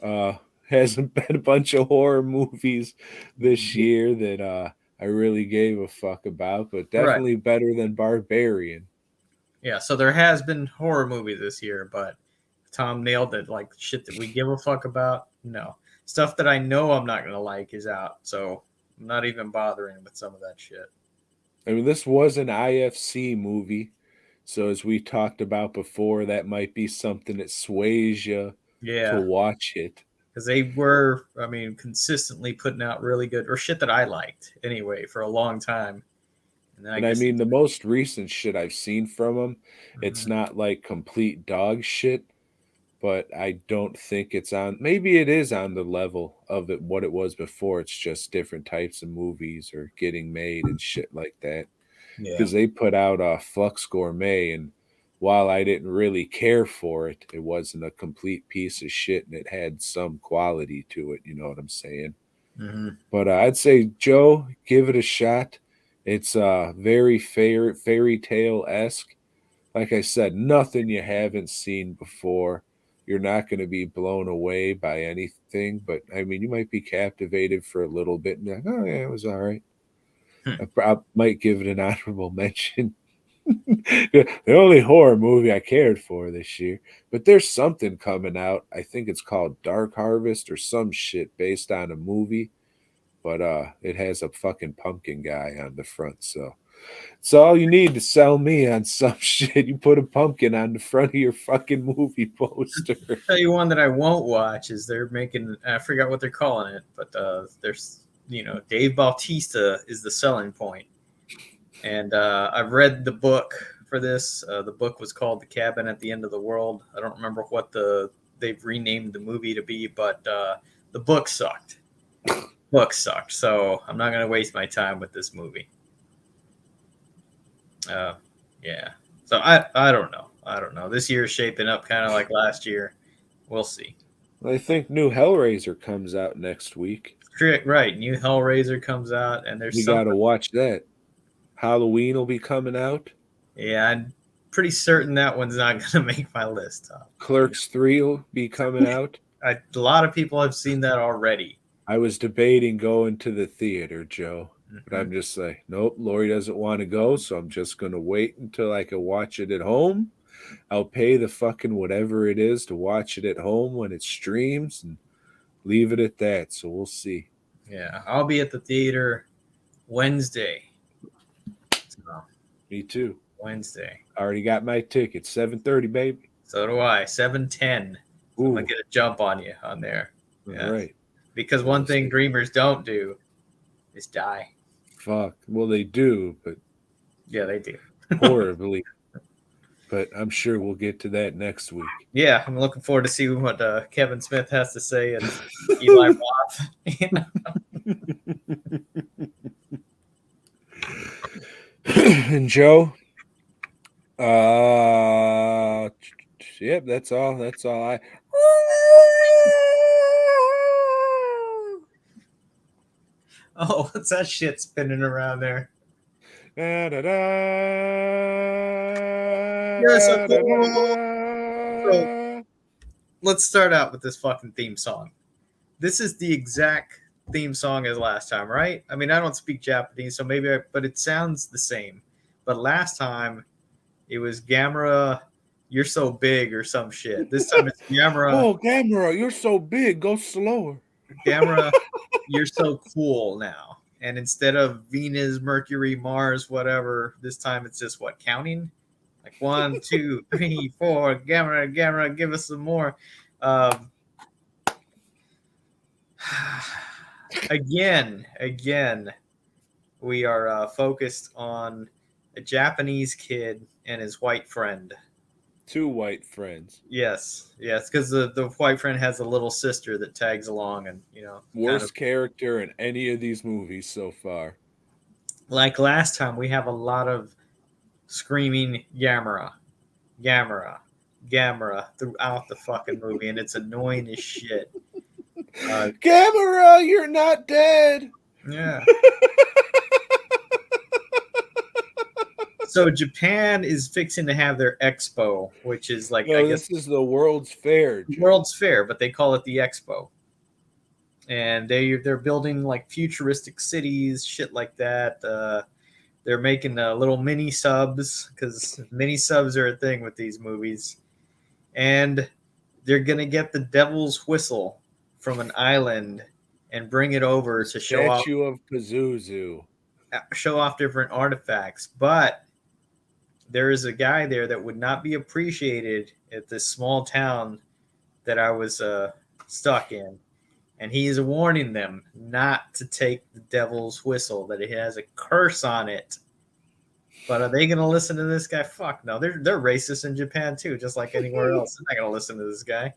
Uh, hasn't been a bunch of horror movies this year that I really gave a fuck about, but Right. definitely better than Barbarian. Yeah, so there has been horror movies this year, but Tom nailed it. Like shit that we give a fuck about, no. Stuff that I know I'm not gonna like is out, so I'm not even bothering with some of that shit. I mean, this was an IFC movie, so as we talked about before, that might be something that sways you to Yeah, watch it. because they were, I mean, consistently putting out really good or shit that I liked anyway for a long time. And then I And I guess, mean, the most recent shit I've seen from them, it's Mhm. not like complete dog shit, but I don't think it's on. Maybe it is on the level of it what it was before. It's just different types of movies are getting made and shit like that. Yeah. Because they put out Flux Gourmet, and while I didn't really care for it, it wasn't a complete piece of shit, and it had some quality to it. You know what I'm saying? Hmm. But I'd say, Joe, give it a shot. It's very fairy tale esque. Like I said, nothing you haven't seen before. You're not going to be blown away by anything, but I mean, you might be captivated for a little bit and be like, oh, yeah, it was all right. I might give it an honorable mention. The only horror movie I cared for this year, but there's something coming out. I think it's called Dark Harvest or some shit based on a movie, but it has a fucking pumpkin guy on the front, so it's all you need to sell me on some shit. You put a pumpkin on the front of your fucking movie poster. Tell you one that I won't watch is they're making, I forgot what they're calling it, but there's, Dave Bautista is the selling point. And I've read the book for this. The book was called The Cabin at the End of the World. I don't remember what they've renamed the movie to be, but the book sucked. Book sucked. So I'm not gonna waste my time with this movie. Uh, yeah. So I don't know. I don't know. This year's shaping up kind of like last year. We'll see. I think new Hellraiser comes out next week. Right. New Hellraiser comes out, and there's We got to something. watch that. Halloween will be coming out. Yeah, I'm pretty certain that one's not gonna make my list. Clerks 3 will be coming out. A lot of people have seen that already. I was debating going to the theater, Joe, but Mm-hmm. I'm just like, nope, Lori doesn't want to go, so I'm just going to wait until I can watch it at home. I'll pay the fucking whatever it is to watch it at home when it streams, and Leave it at that. So we'll see. Yeah, I'll be at the theater Wednesday. So, Me too. Wednesday. I already got my ticket. 7:30, baby. So do I. 7:10. So I'm gonna Ooh. get a jump on you on there. All Yeah. right. Because one thing dreamers don't do is die. Fuck. Well, they do, but Yeah, they do. horribly. But I'm sure we'll get to that next week. Yeah, I'm looking forward to see what Kevin Smith has to say and Eli Roth. You know? And Joe, yep, that's all. That's all I. Oh, what's that shit spinning around there? Da, da, da, You're so da, da, cool. So da. let's start out with this fucking theme song. This is the exact theme song as last time, right? I mean, I don't speak Japanese, so maybe, but it sounds the same. But last time it was Gamera, you're so big or some shit. This time it's Gamera. Oh, Gamera, you're so big. Go slower. Gamera, you're so cool now. And instead of Venus, Mercury, Mars, whatever, this time it's just what, counting? Like 1, 2, 3, 4. Gamera, Gamera, give us some more. Again, we are focused on a Japanese kid and his white friend. 2 white friends. Yes, because the white friend has a little sister that tags along, and Worst character in any of these movies so far. Like last time, we have a lot of screaming Gamera, Gamera, Gamera throughout the fucking movie, and it's annoying as shit. Gamera, you're not dead. Yeah. So Japan is fixing to have their expo, which is like no, this is the World's Fair. Joe. World's Fair, but they call it the expo. And they're building like futuristic cities, shit like that. They're making little mini subs because mini subs are a thing with these movies, and they're gonna get the Devil's Whistle from an island and bring it over to show off Statue of Pazuzu. Show off different artifacts, but there is a guy there that would not be appreciated at this small town that I was stuck in. And he is warning them not to take the Devil's Whistle, that it has a curse on it. But are they going to listen to this guy? Fuck no. They're racist in Japan too, just like anywhere else. They're not going to listen to this guy.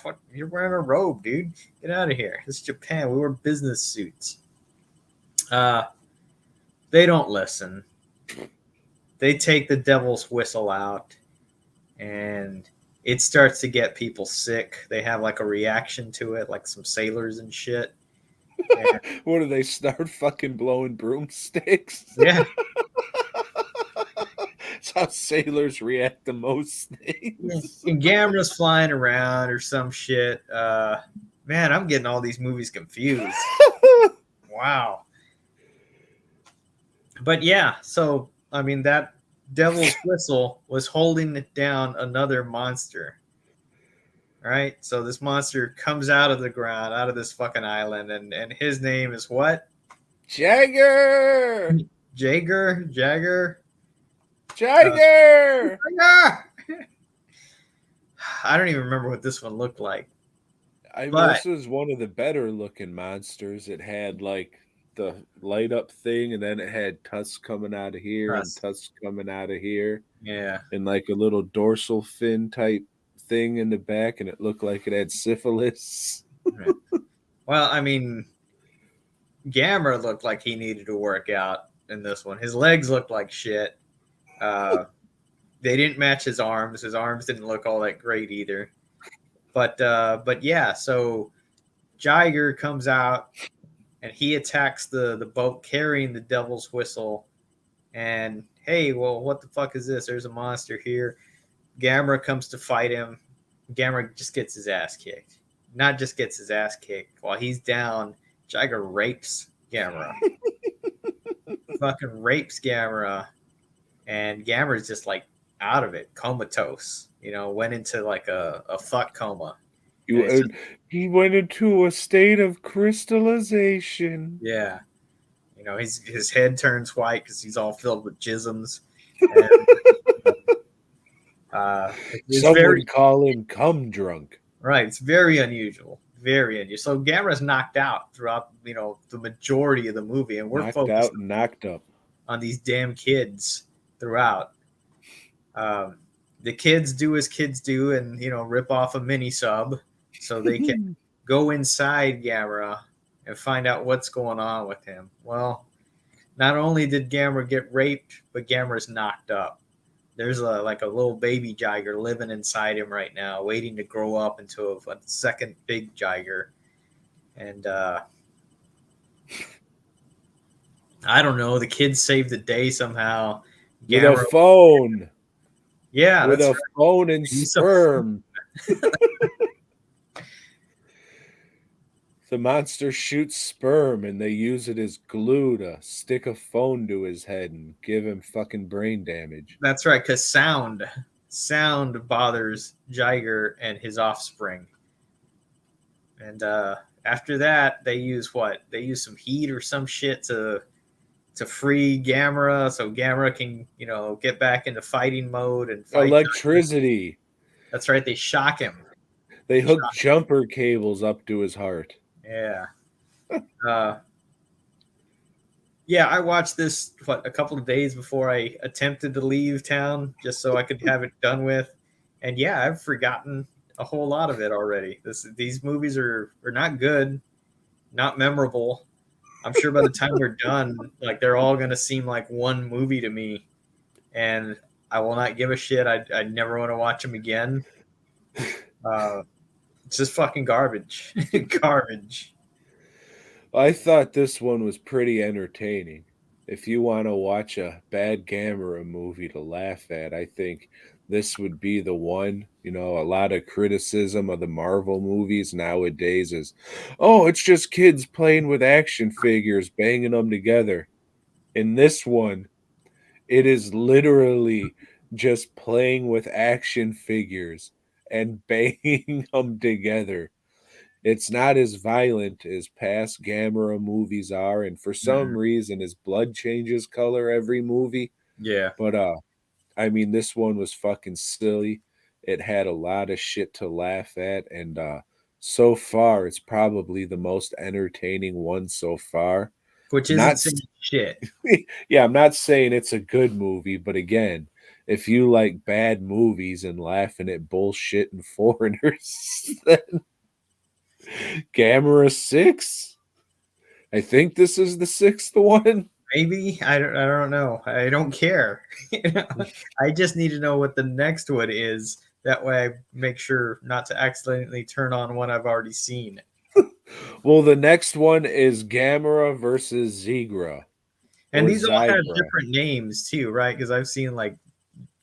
Fuck, you're wearing a robe, dude. Get out of here. This is Japan. We wear business suits. They don't listen. They take the Devil's Whistle out, and it starts to get people sick. They have like a reaction to it, like some sailors and shit. And, what do they start fucking blowing broomsticks? Yeah. That's how sailors react to most things. And Gamera's flying around or some shit. Man, I'm getting all these movies confused. Wow. But yeah, so I mean that Devil's Whistle was holding down another monster. Right? So this monster comes out of the ground, out of this fucking island, and his name is what? Jiger! Jiger? Jiger! I don't even remember what this one looked like. This was one of the better looking monsters. It had like the light up thing, and then it had tusks coming out of here and tusks coming out of here. Yeah. And like a little dorsal fin type thing in the back, and it looked like it had syphilis. Right. Well, I mean, Gamera looked like he needed to work out in this one. His legs looked like shit. They didn't match his arms. His arms didn't look all that great either. But yeah, so Jiger comes out and he attacks the boat carrying the Devil's Whistle. And hey, well, what the fuck is this? There's a monster here. Gamera comes to fight him. Gamera just gets his ass kicked. Not just gets his ass kicked. While he's down, Jiger rapes Gamera. Fucking rapes Gamera. And Gamera's just like out of it, comatose. Went into like a fuck coma. And it's just, He went into a state of crystallization. yeah, his head turns white because he's all filled with jisms, and it's Some very would call him cum drunk. right. It's very unusual, very unusual. So Gamera's knocked out throughout the majority of the movie, and we're Knocked focused out and knocked up. on these damn kids throughout. Um, the kids do as kids do, and rip off a mini sub so they can go inside Gamera and find out what's going on with him. Well, not only did Gamera get raped, but Gamera's knocked up. There's like a little baby Jiger living inside him right now, waiting to grow up into a second big Jiger. And I don't know. The kids saved the day somehow. With a Gamera, phone. yeah, With that's a right. phone and Use a sperm. The monster shoots sperm and they use it as glue to stick a phone to his head and give him fucking brain damage. That's right, because sound bothers Jiger and his offspring. And after that, they use what? They use some heat or some shit to free Gamera, so Gamera can get back into fighting mode and fight. Electricity. Jiger. That's right. They shock him. They hook jumper cables up to his heart. Yeah. Yeah, I watched this a couple of days before I attempted to leave town, just so I could have it done with. And yeah, I've forgotten a whole lot of it already. These movies are not good, not memorable. I'm sure by the time we're done, like they're all gonna seem like one movie to me, and I will not give a shit. I never want to watch them again. It's just fucking garbage, garbage. I thought this one was pretty entertaining. If you want to watch a bad Gamera movie to laugh at, I think this would be the one. A lot of criticism of the Marvel movies nowadays is, oh, it's just kids playing with action figures, banging them together. In this one, it is literally just playing with action figures and banging them together. It's not as violent as past Gamera movies are, and for some reason his blood changes color every movie. Yeah. But I mean this one was fucking silly. It had a lot of shit to laugh at, and so far it's probably the most entertaining one so far. Which isn't Not saying shit. yeah, I'm not saying it's a good movie, but again, if you like bad movies and laughing at bullshit and foreigners, then Gamera 6? I think this is the sixth one. Maybe I don't know. I don't care. I just need to know what the next one is. That way, I make sure not to accidentally turn on one I've already seen. Well, the next one is Gamera versus Zigra. And Or these all have Zygra. different names too, right? Because I've seen like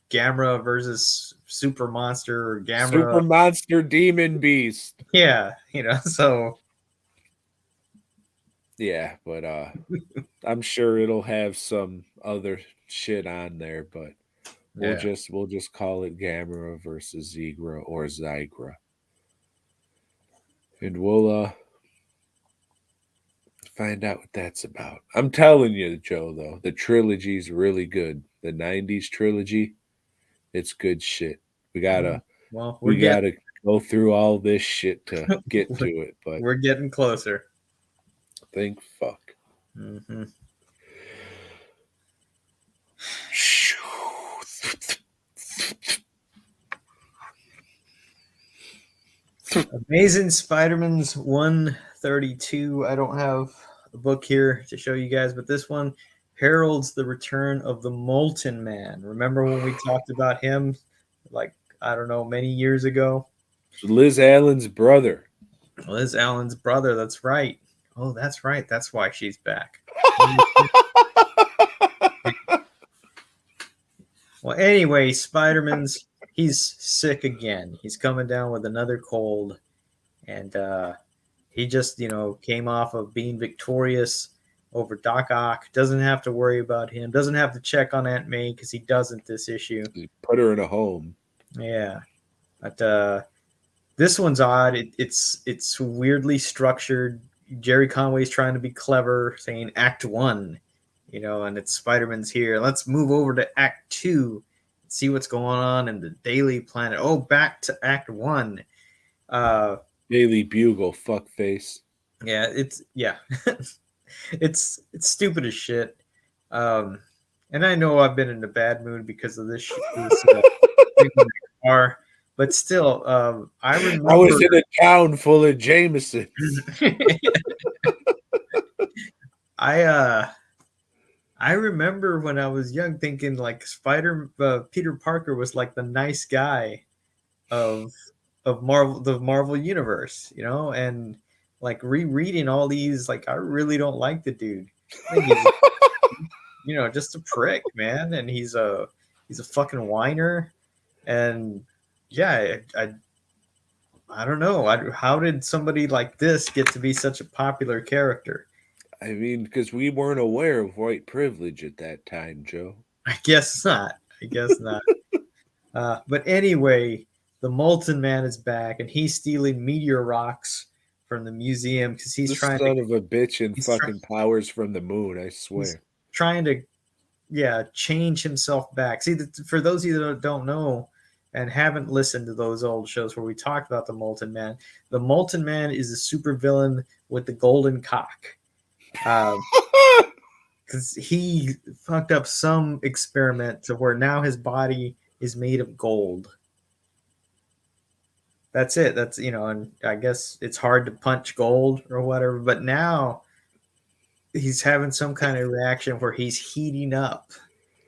Gamera versus Super Monster or Gamera. Super Monster Demon Beast. Yeah, so yeah, but I'm sure it'll have some other shit on there, but we'll just call it Gamera versus Zigra or Zygra. And we'll find out what that's about. I'm telling you, Joe, though, the trilogy's really good. The 90s trilogy, it's good shit. We gotta go through all this shit to get to it, but we're getting closer. Think fuck. Mm-hmm. Amazing Spider-Man's 132. I don't have a book here to show you guys, but this one heralds the return of the Molten Man. Remember when we talked about him, like, I don't know, many years ago? Liz Allen's brother. Liz Allen's brother, that's right. Oh, that's right. That's why she's back. Well, anyway, Spider-Man's, he's sick again. He's coming down with another cold. And he just, came off of being victorious over Doc Ock. Doesn't have to worry about him. Doesn't have to check on Aunt May because he doesn't this issue. He put her in a home. Yeah. But This one's odd. It's weirdly structured. Jerry Conway's trying to be clever, saying Act One, and it's Spider-Man's here. Let's move over to Act Two, see what's going on in the Daily Planet. Oh, back to Act One. Daily Bugle, fuckface. Yeah, it's stupid as shit. And I know I've been in a bad mood because of this car, but still, I remember. I was in a town full of Jameson. I remember when I was young thinking like Peter Parker was like the nice guy of the Marvel universe, and like rereading all these, like I really don't like the dude. I think he's, just a prick, man, and he's a fucking whiner, and yeah, I don't know. How did somebody like this get to be such a popular character? I mean, because we weren't aware of white privilege at that time, Joe. I guess not. But anyway, the Molten Man is back, and he's stealing meteor rocks from the museum because he's trying son of a bitch and fucking powers from the moon. I swear. He's trying to, change himself back. See, for those of you that don't know and haven't listened to those old shows where we talked about the Molten Man is a supervillain with the golden cock. Because he fucked up some experiment to where now his body is made of gold. That's it. That's, and I guess it's hard to punch gold or whatever, but now he's having some kind of reaction where he's heating up.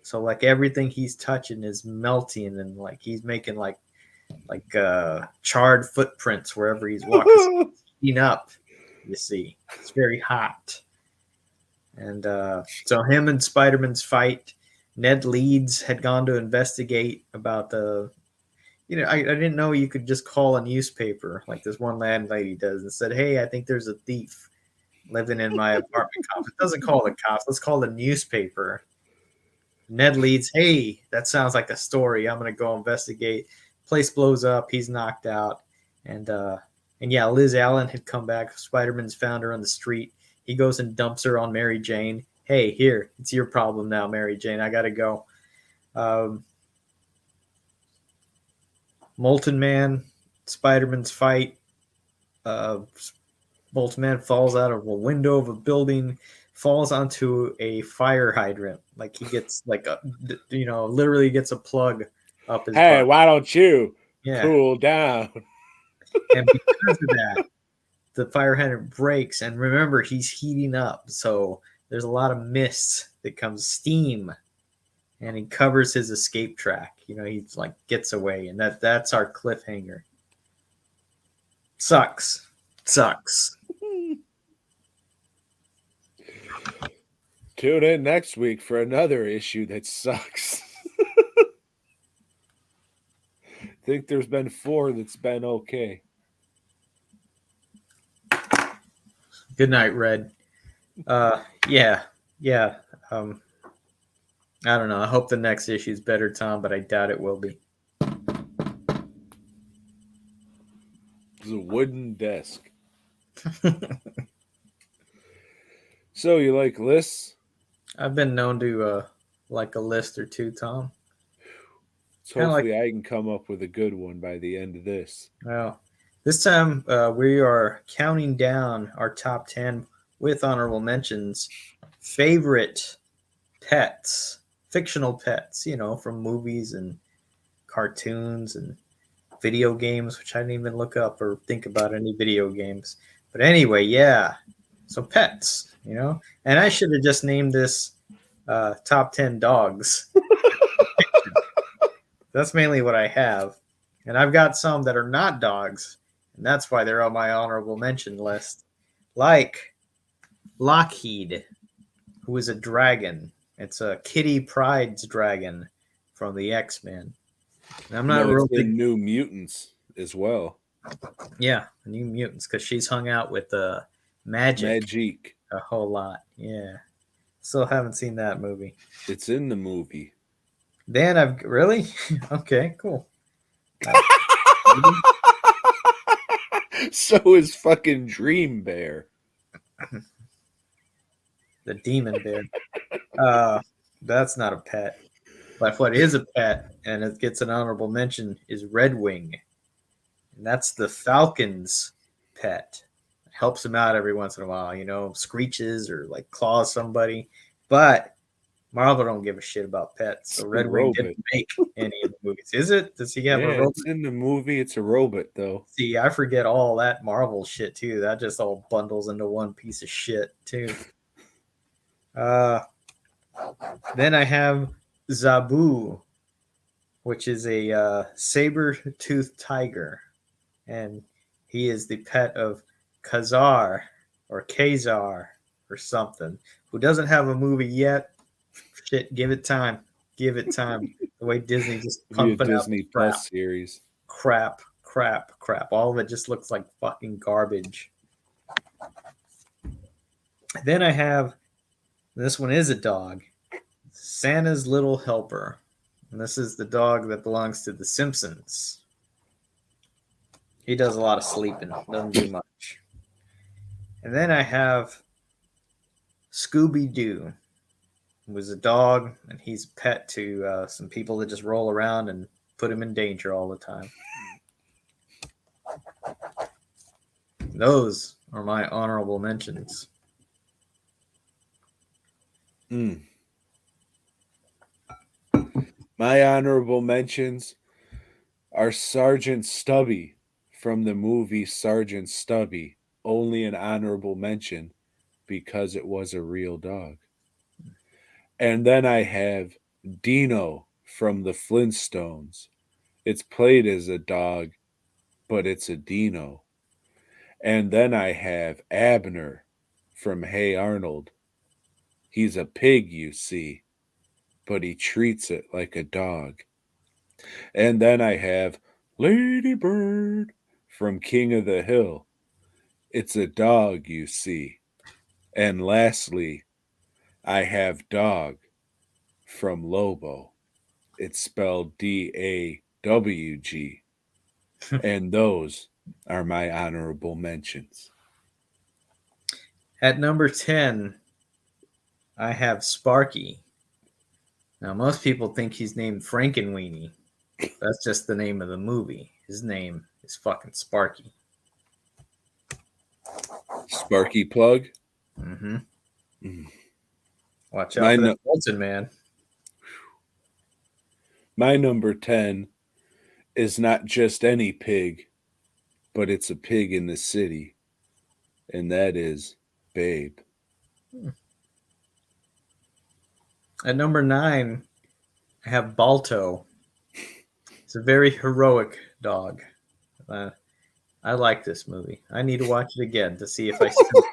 So like everything he's touching is melting, and like he's making like charred footprints wherever he's walking. Heating up, you see. It's very hot. And so him and Spider-Man's fight. Ned Leeds had gone to investigate about the, I didn't know you could just call a newspaper like this one landlady does and said, hey, I think there's a thief living in my apartment complex. It doesn't call the cops. Let's call the newspaper. Ned Leeds, hey, that sounds like a story. I'm going to go investigate. Place blows up. He's knocked out. And yeah, Liz Allen had come back. Spider-Man's found her on the street. He goes and dumps her on Mary Jane. Hey, here, it's your problem now, Mary Jane. I got to go. Molten Man, Spider-Man's fight. Molten Man falls out of a window of a building, falls onto a fire hydrant. Like he gets literally gets a plug up his butt. Why don't you cool down? And because of that, the fire hydrant breaks, and remember, he's heating up, so there's a lot of mist that comes, steam, and he covers his escape track. He's like gets away, and that's our cliffhanger. Sucks. Tune in next week for another issue that sucks. I think there's been 4 that's been okay. Good night, Red. Yeah. I don't know. I hope the next issue is better, Tom, but I doubt it will be. It's a wooden desk. So you like lists? I've been known to like a list or two, Tom. So hopefully I can come up with a good one by the end of this. Well, this time we are counting down our top 10 with honorable mentions. Favorite pets, fictional pets, from movies and cartoons and video games, which I didn't even look up or think about any video games. But anyway, yeah. So pets, and I should have just named this top 10 dogs. That's mainly what I have. And I've got some that are not dogs, and that's why they're on my honorable mention list. Like Lockheed, who is a dragon. It's a Kitty Pryde's dragon from the X-Men. And I'm not real big... New Mutants as well. Yeah, New Mutants, because she's hung out with Magic a whole lot. Yeah. Still haven't seen that movie. It's in the movie. Then I've really? Okay, cool. So is fucking Dream Bear. The demon bear. That's not a pet. But what is a pet, and it gets an honorable mention, is Red Wing. And that's the Falcon's pet. It helps him out every once in a while, screeches or like claws somebody. But Marvel don't give a shit about pets. So Red Wing didn't make any of the movies. Is it? Does he have a robot? It's in the movie. It's a robot, though. See, I forget all that Marvel shit, too. That just all bundles into one piece of shit, too. Then I have Zabu, which is a saber-toothed tiger. And he is the pet of Kazar or Kazar or something, who doesn't have a movie yet. Shit, give it time. Give it time. The way Disney just pumping out Disney Plus series. Crap. All of it just looks like fucking garbage. Then I have, this one is a dog, Santa's Little Helper. And this is the dog that belongs to The Simpsons. He does a lot of sleeping, doesn't do much. And then I have Scooby-Doo, who was a dog, and he's a pet to some people that just roll around and put him in danger all the time. Those are my honorable mentions. My honorable mentions are Sergeant Stubby from the movie Sergeant Stubby. Only an honorable mention because it was a real dog. And then I have Dino from the Flintstones. It's played as a dog, but it's a Dino. And then I have Abner from Hey Arnold. He's a pig, you see, but he treats it like a dog. And then I have Lady Bird from King of the Hill. It's a dog, you see. And lastly, I have Dog from Lobo. It's spelled Dawg. And those are my honorable mentions. At number 10, I have Sparky. Now, most people think he's named Frankenweenie. That's just the name of the movie. His name is fucking Sparky. Sparky Plug? Mm-hmm. Watch out for that Bolton man. My number 10 is not just any pig, but it's a pig in the city. And that is Babe. At number 9, I have Balto. It's a very heroic dog. I like this movie. I need to watch it again to see if I still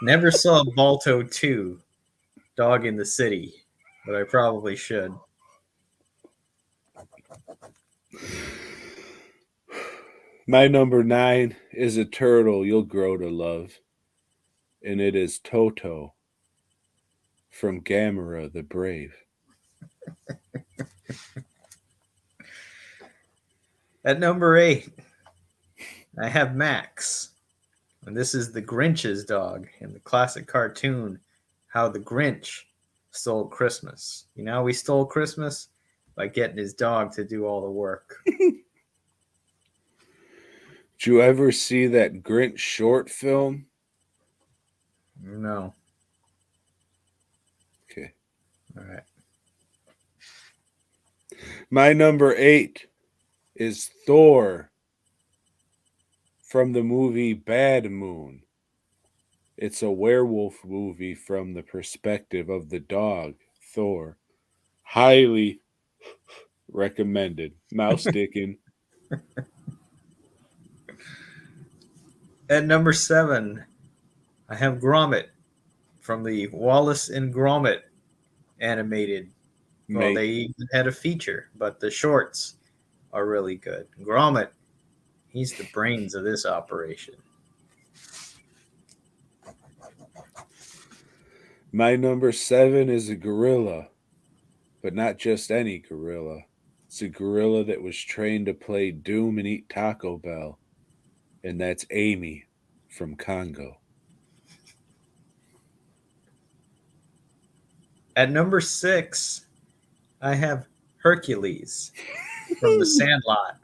never saw Balto 2, Dog in the City, but I probably should. My number 9 is a turtle you'll grow to love, and it is Toto from Gamera the Brave. At number 8, I have Max. And this is the Grinch's dog in the classic cartoon, How the Grinch Stole Christmas. You know how he stole Christmas? By getting his dog to do all the work. Did you ever see that Grinch short film? No. Okay. All right. My number 8 is Thor from the movie Bad Moon. It's a werewolf movie from the perspective of the dog, Thor. Highly recommended. Mouse dicking. At number 7, I have Gromit from the Wallace and Gromit animated. Well, they even had a feature, but the shorts are really good. Gromit, he's the brains of this operation. My number 7 is a gorilla, but not just any gorilla. It's a gorilla that was trained to play Doom and eat Taco Bell. and that's Amy from Congo. At number 6, I have Hercules from The Sandlot.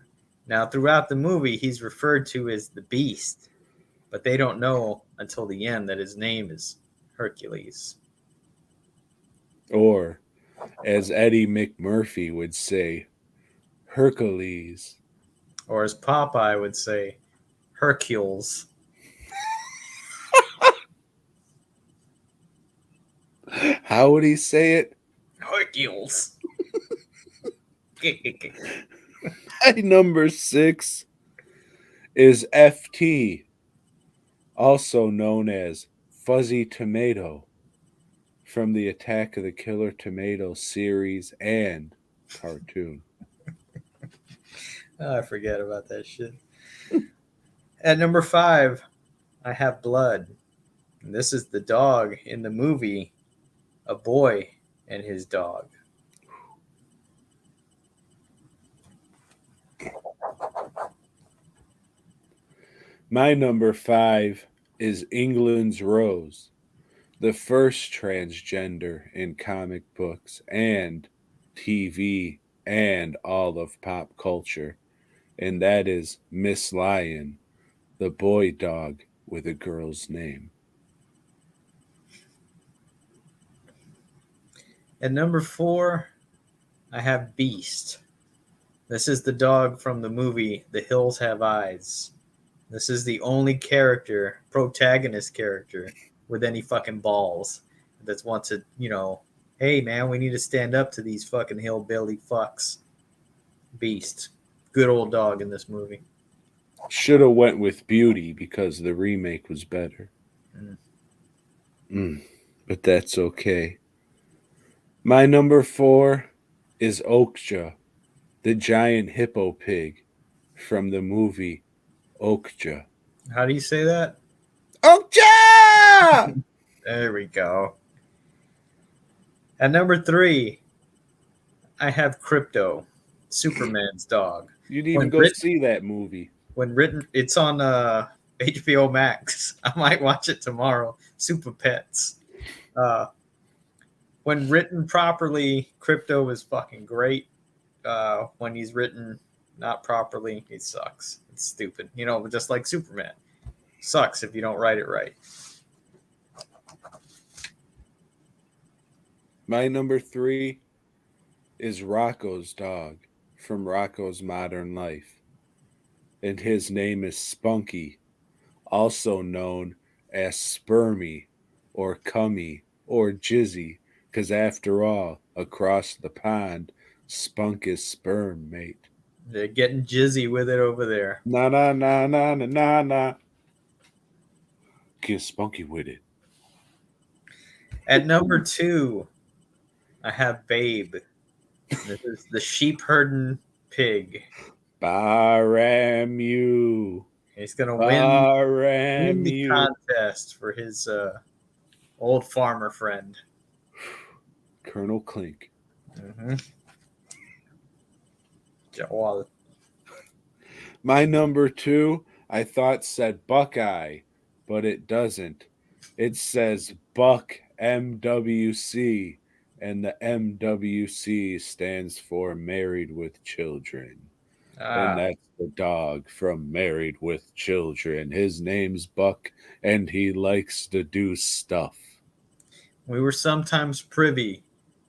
Now, throughout the movie, he's referred to as the Beast, but they don't know until the end that his name is Hercules. Or, as Eddie McMurphy would say, Hercules. Or as Popeye would say, Hercules. How would he say it? Hercules. Number 6 is FT, also known as Fuzzy Tomato, from the Attack of the Killer Tomato series and cartoon. Oh, I forget about that shit. At number 5, I have Blood. And this is the dog in the movie A Boy and His Dog. My number 5 is England's Rose, the first transgender in comic books and TV and all of pop culture, and that is Miss Lion, the boy dog with a girl's name. At number 4, I have Beast. This is the dog from the movie The Hills Have Eyes. This is the only protagonist character, with any fucking balls that wants to, hey man, we need to stand up to these fucking hillbilly fucks. Beast. Good old dog in this movie. Should have went with Beauty because the remake was better. But that's okay. My number 4 is Okja, the giant hippo pig from the movie Okja. How do you say that? Okja! There we go. At number 3, I have Crypto, Superman's dog. You'd even go see that movie. It's on HBO Max. I might watch it tomorrow. Super Pets. When written properly, Crypto is fucking great. When he's written not properly, he sucks. It's stupid. Just like Superman. Sucks if you don't write it right. My number 3 is Rocco's dog from Rocco's Modern Life. And his name is Spunky, also known as Spermy or Cummy or Jizzy, because after all, across the pond, Spunk is sperm, mate. They're getting jizzy with it over there. Na na na na na na na. Get spunky with it. At number 2, I have Babe. This is the sheep herding pig. Baramu. He's gonna win the contest for his old farmer friend, Colonel Clink. Mm-hmm. Jawal. My number 2, I thought said Buckeye, but it doesn't. It says Buck MWC, and the MWC stands for Married with Children. And that's the dog from Married with Children. His name's Buck, and he likes to do stuff. We were sometimes privy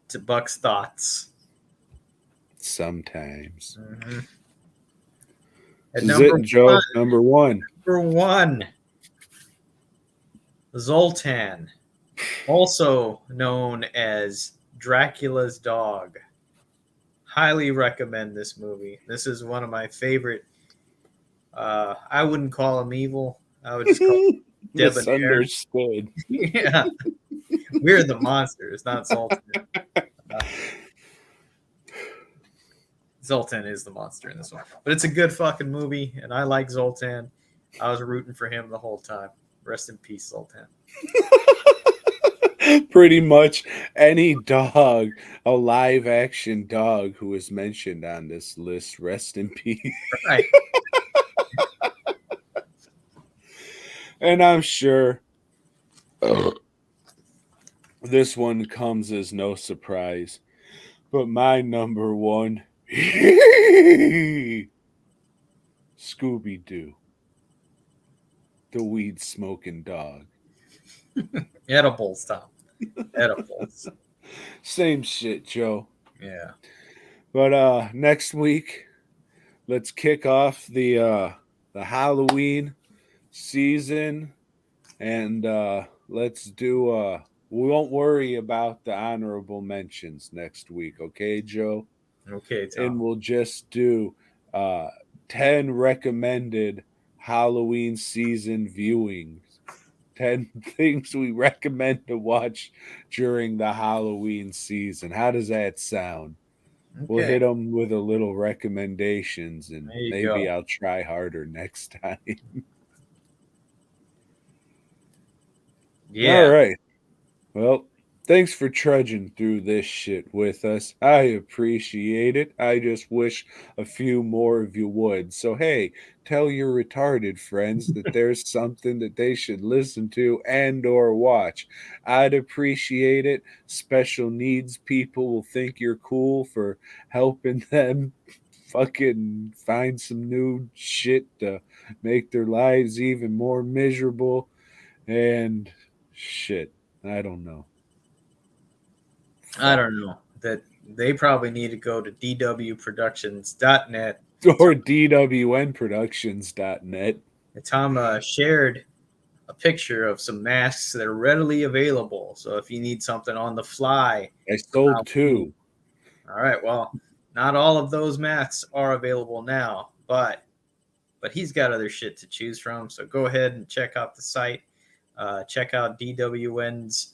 to Buck's thoughts. Sometimes. Mm-hmm. This is it, Joe. Number 1. Number 1. Zoltan, also known as Dracula's dog. Highly recommend this movie. This is one of my favorite. I wouldn't call him evil. I would just call him misunderstood. Yeah. We're the monsters, not Zoltan. Zoltan is the monster in this one. But it's a good fucking movie, and I like Zoltan. I was rooting for him the whole time. Rest in peace, Zoltan. Pretty much any dog, a live action dog who is mentioned on this list, rest in peace. Right. And I'm sure this one comes as no surprise. But my number one, Scooby-Doo, the weed smoking dog. Edibles, Tom. Edibles. Same shit, Joe. Yeah. But next week, let's kick off the Halloween season, and let's do we won't worry about the honorable mentions next week, okay, Joe? Okay, And Tom. we'll just do uh 10 recommended Halloween season viewings. 10 things we recommend to watch during the Halloween season. How does that sound? We'll Okay. hit them with a little recommendations, and There you maybe go. I'll try harder next time. All Yeah. right. Well, thanks for trudging through this shit with us. I appreciate it. I just wish a few more of you would. So, hey, tell your retarded friends that there's something that they should listen to and or watch. I'd appreciate it. Special needs people will think you're cool for helping them fucking find some new shit to make their lives even more miserable and shit. I don't know. I Fuck. don't know. That they probably need to go to dwproductions.net. Or dwnproductions.net. Tom shared a picture of some masks that are readily available. So if you need something on the fly, I for sold Halloween. two. All right. Well, not all of those masks are available now, but he's got other shit to choose from. So go ahead and check out the site. Check out DWN's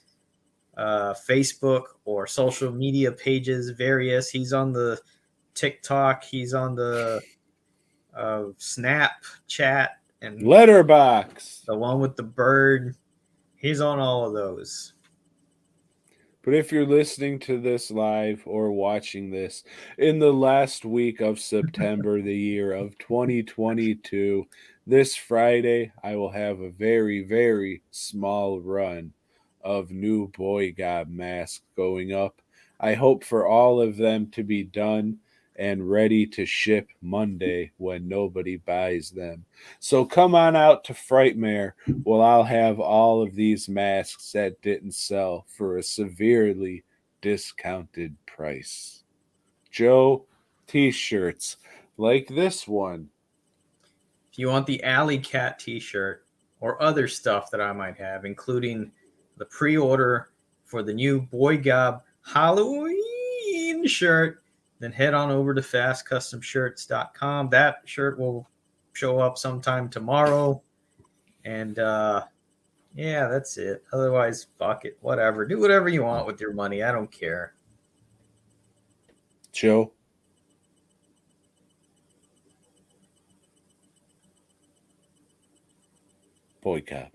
Facebook or social media pages, various. He's on the TikTok. He's on the Snapchat and Letterbox. the one with the bird. He's on all of those. But if you're listening to this live or watching this in the last week of September, the year of 2022, this Friday, I will have a very, very small run of new BOYGOB masks going up. I hope for all of them to be done and ready to ship Monday when nobody buys them. So come on out to Frightmare. Well, I'll have all of these masks that didn't sell for a severely discounted price. Joe, t-shirts like this one. If you want the Alley Cat t-shirt or other stuff that I might have, including the pre-order for the new Boy Gob Halloween shirt, then head on over to fastcustomshirts.com. That shirt will show up sometime tomorrow. And yeah, that's it. Otherwise, fuck it. Whatever. Do whatever you want with your money. I don't care. Joe. BOYGOB.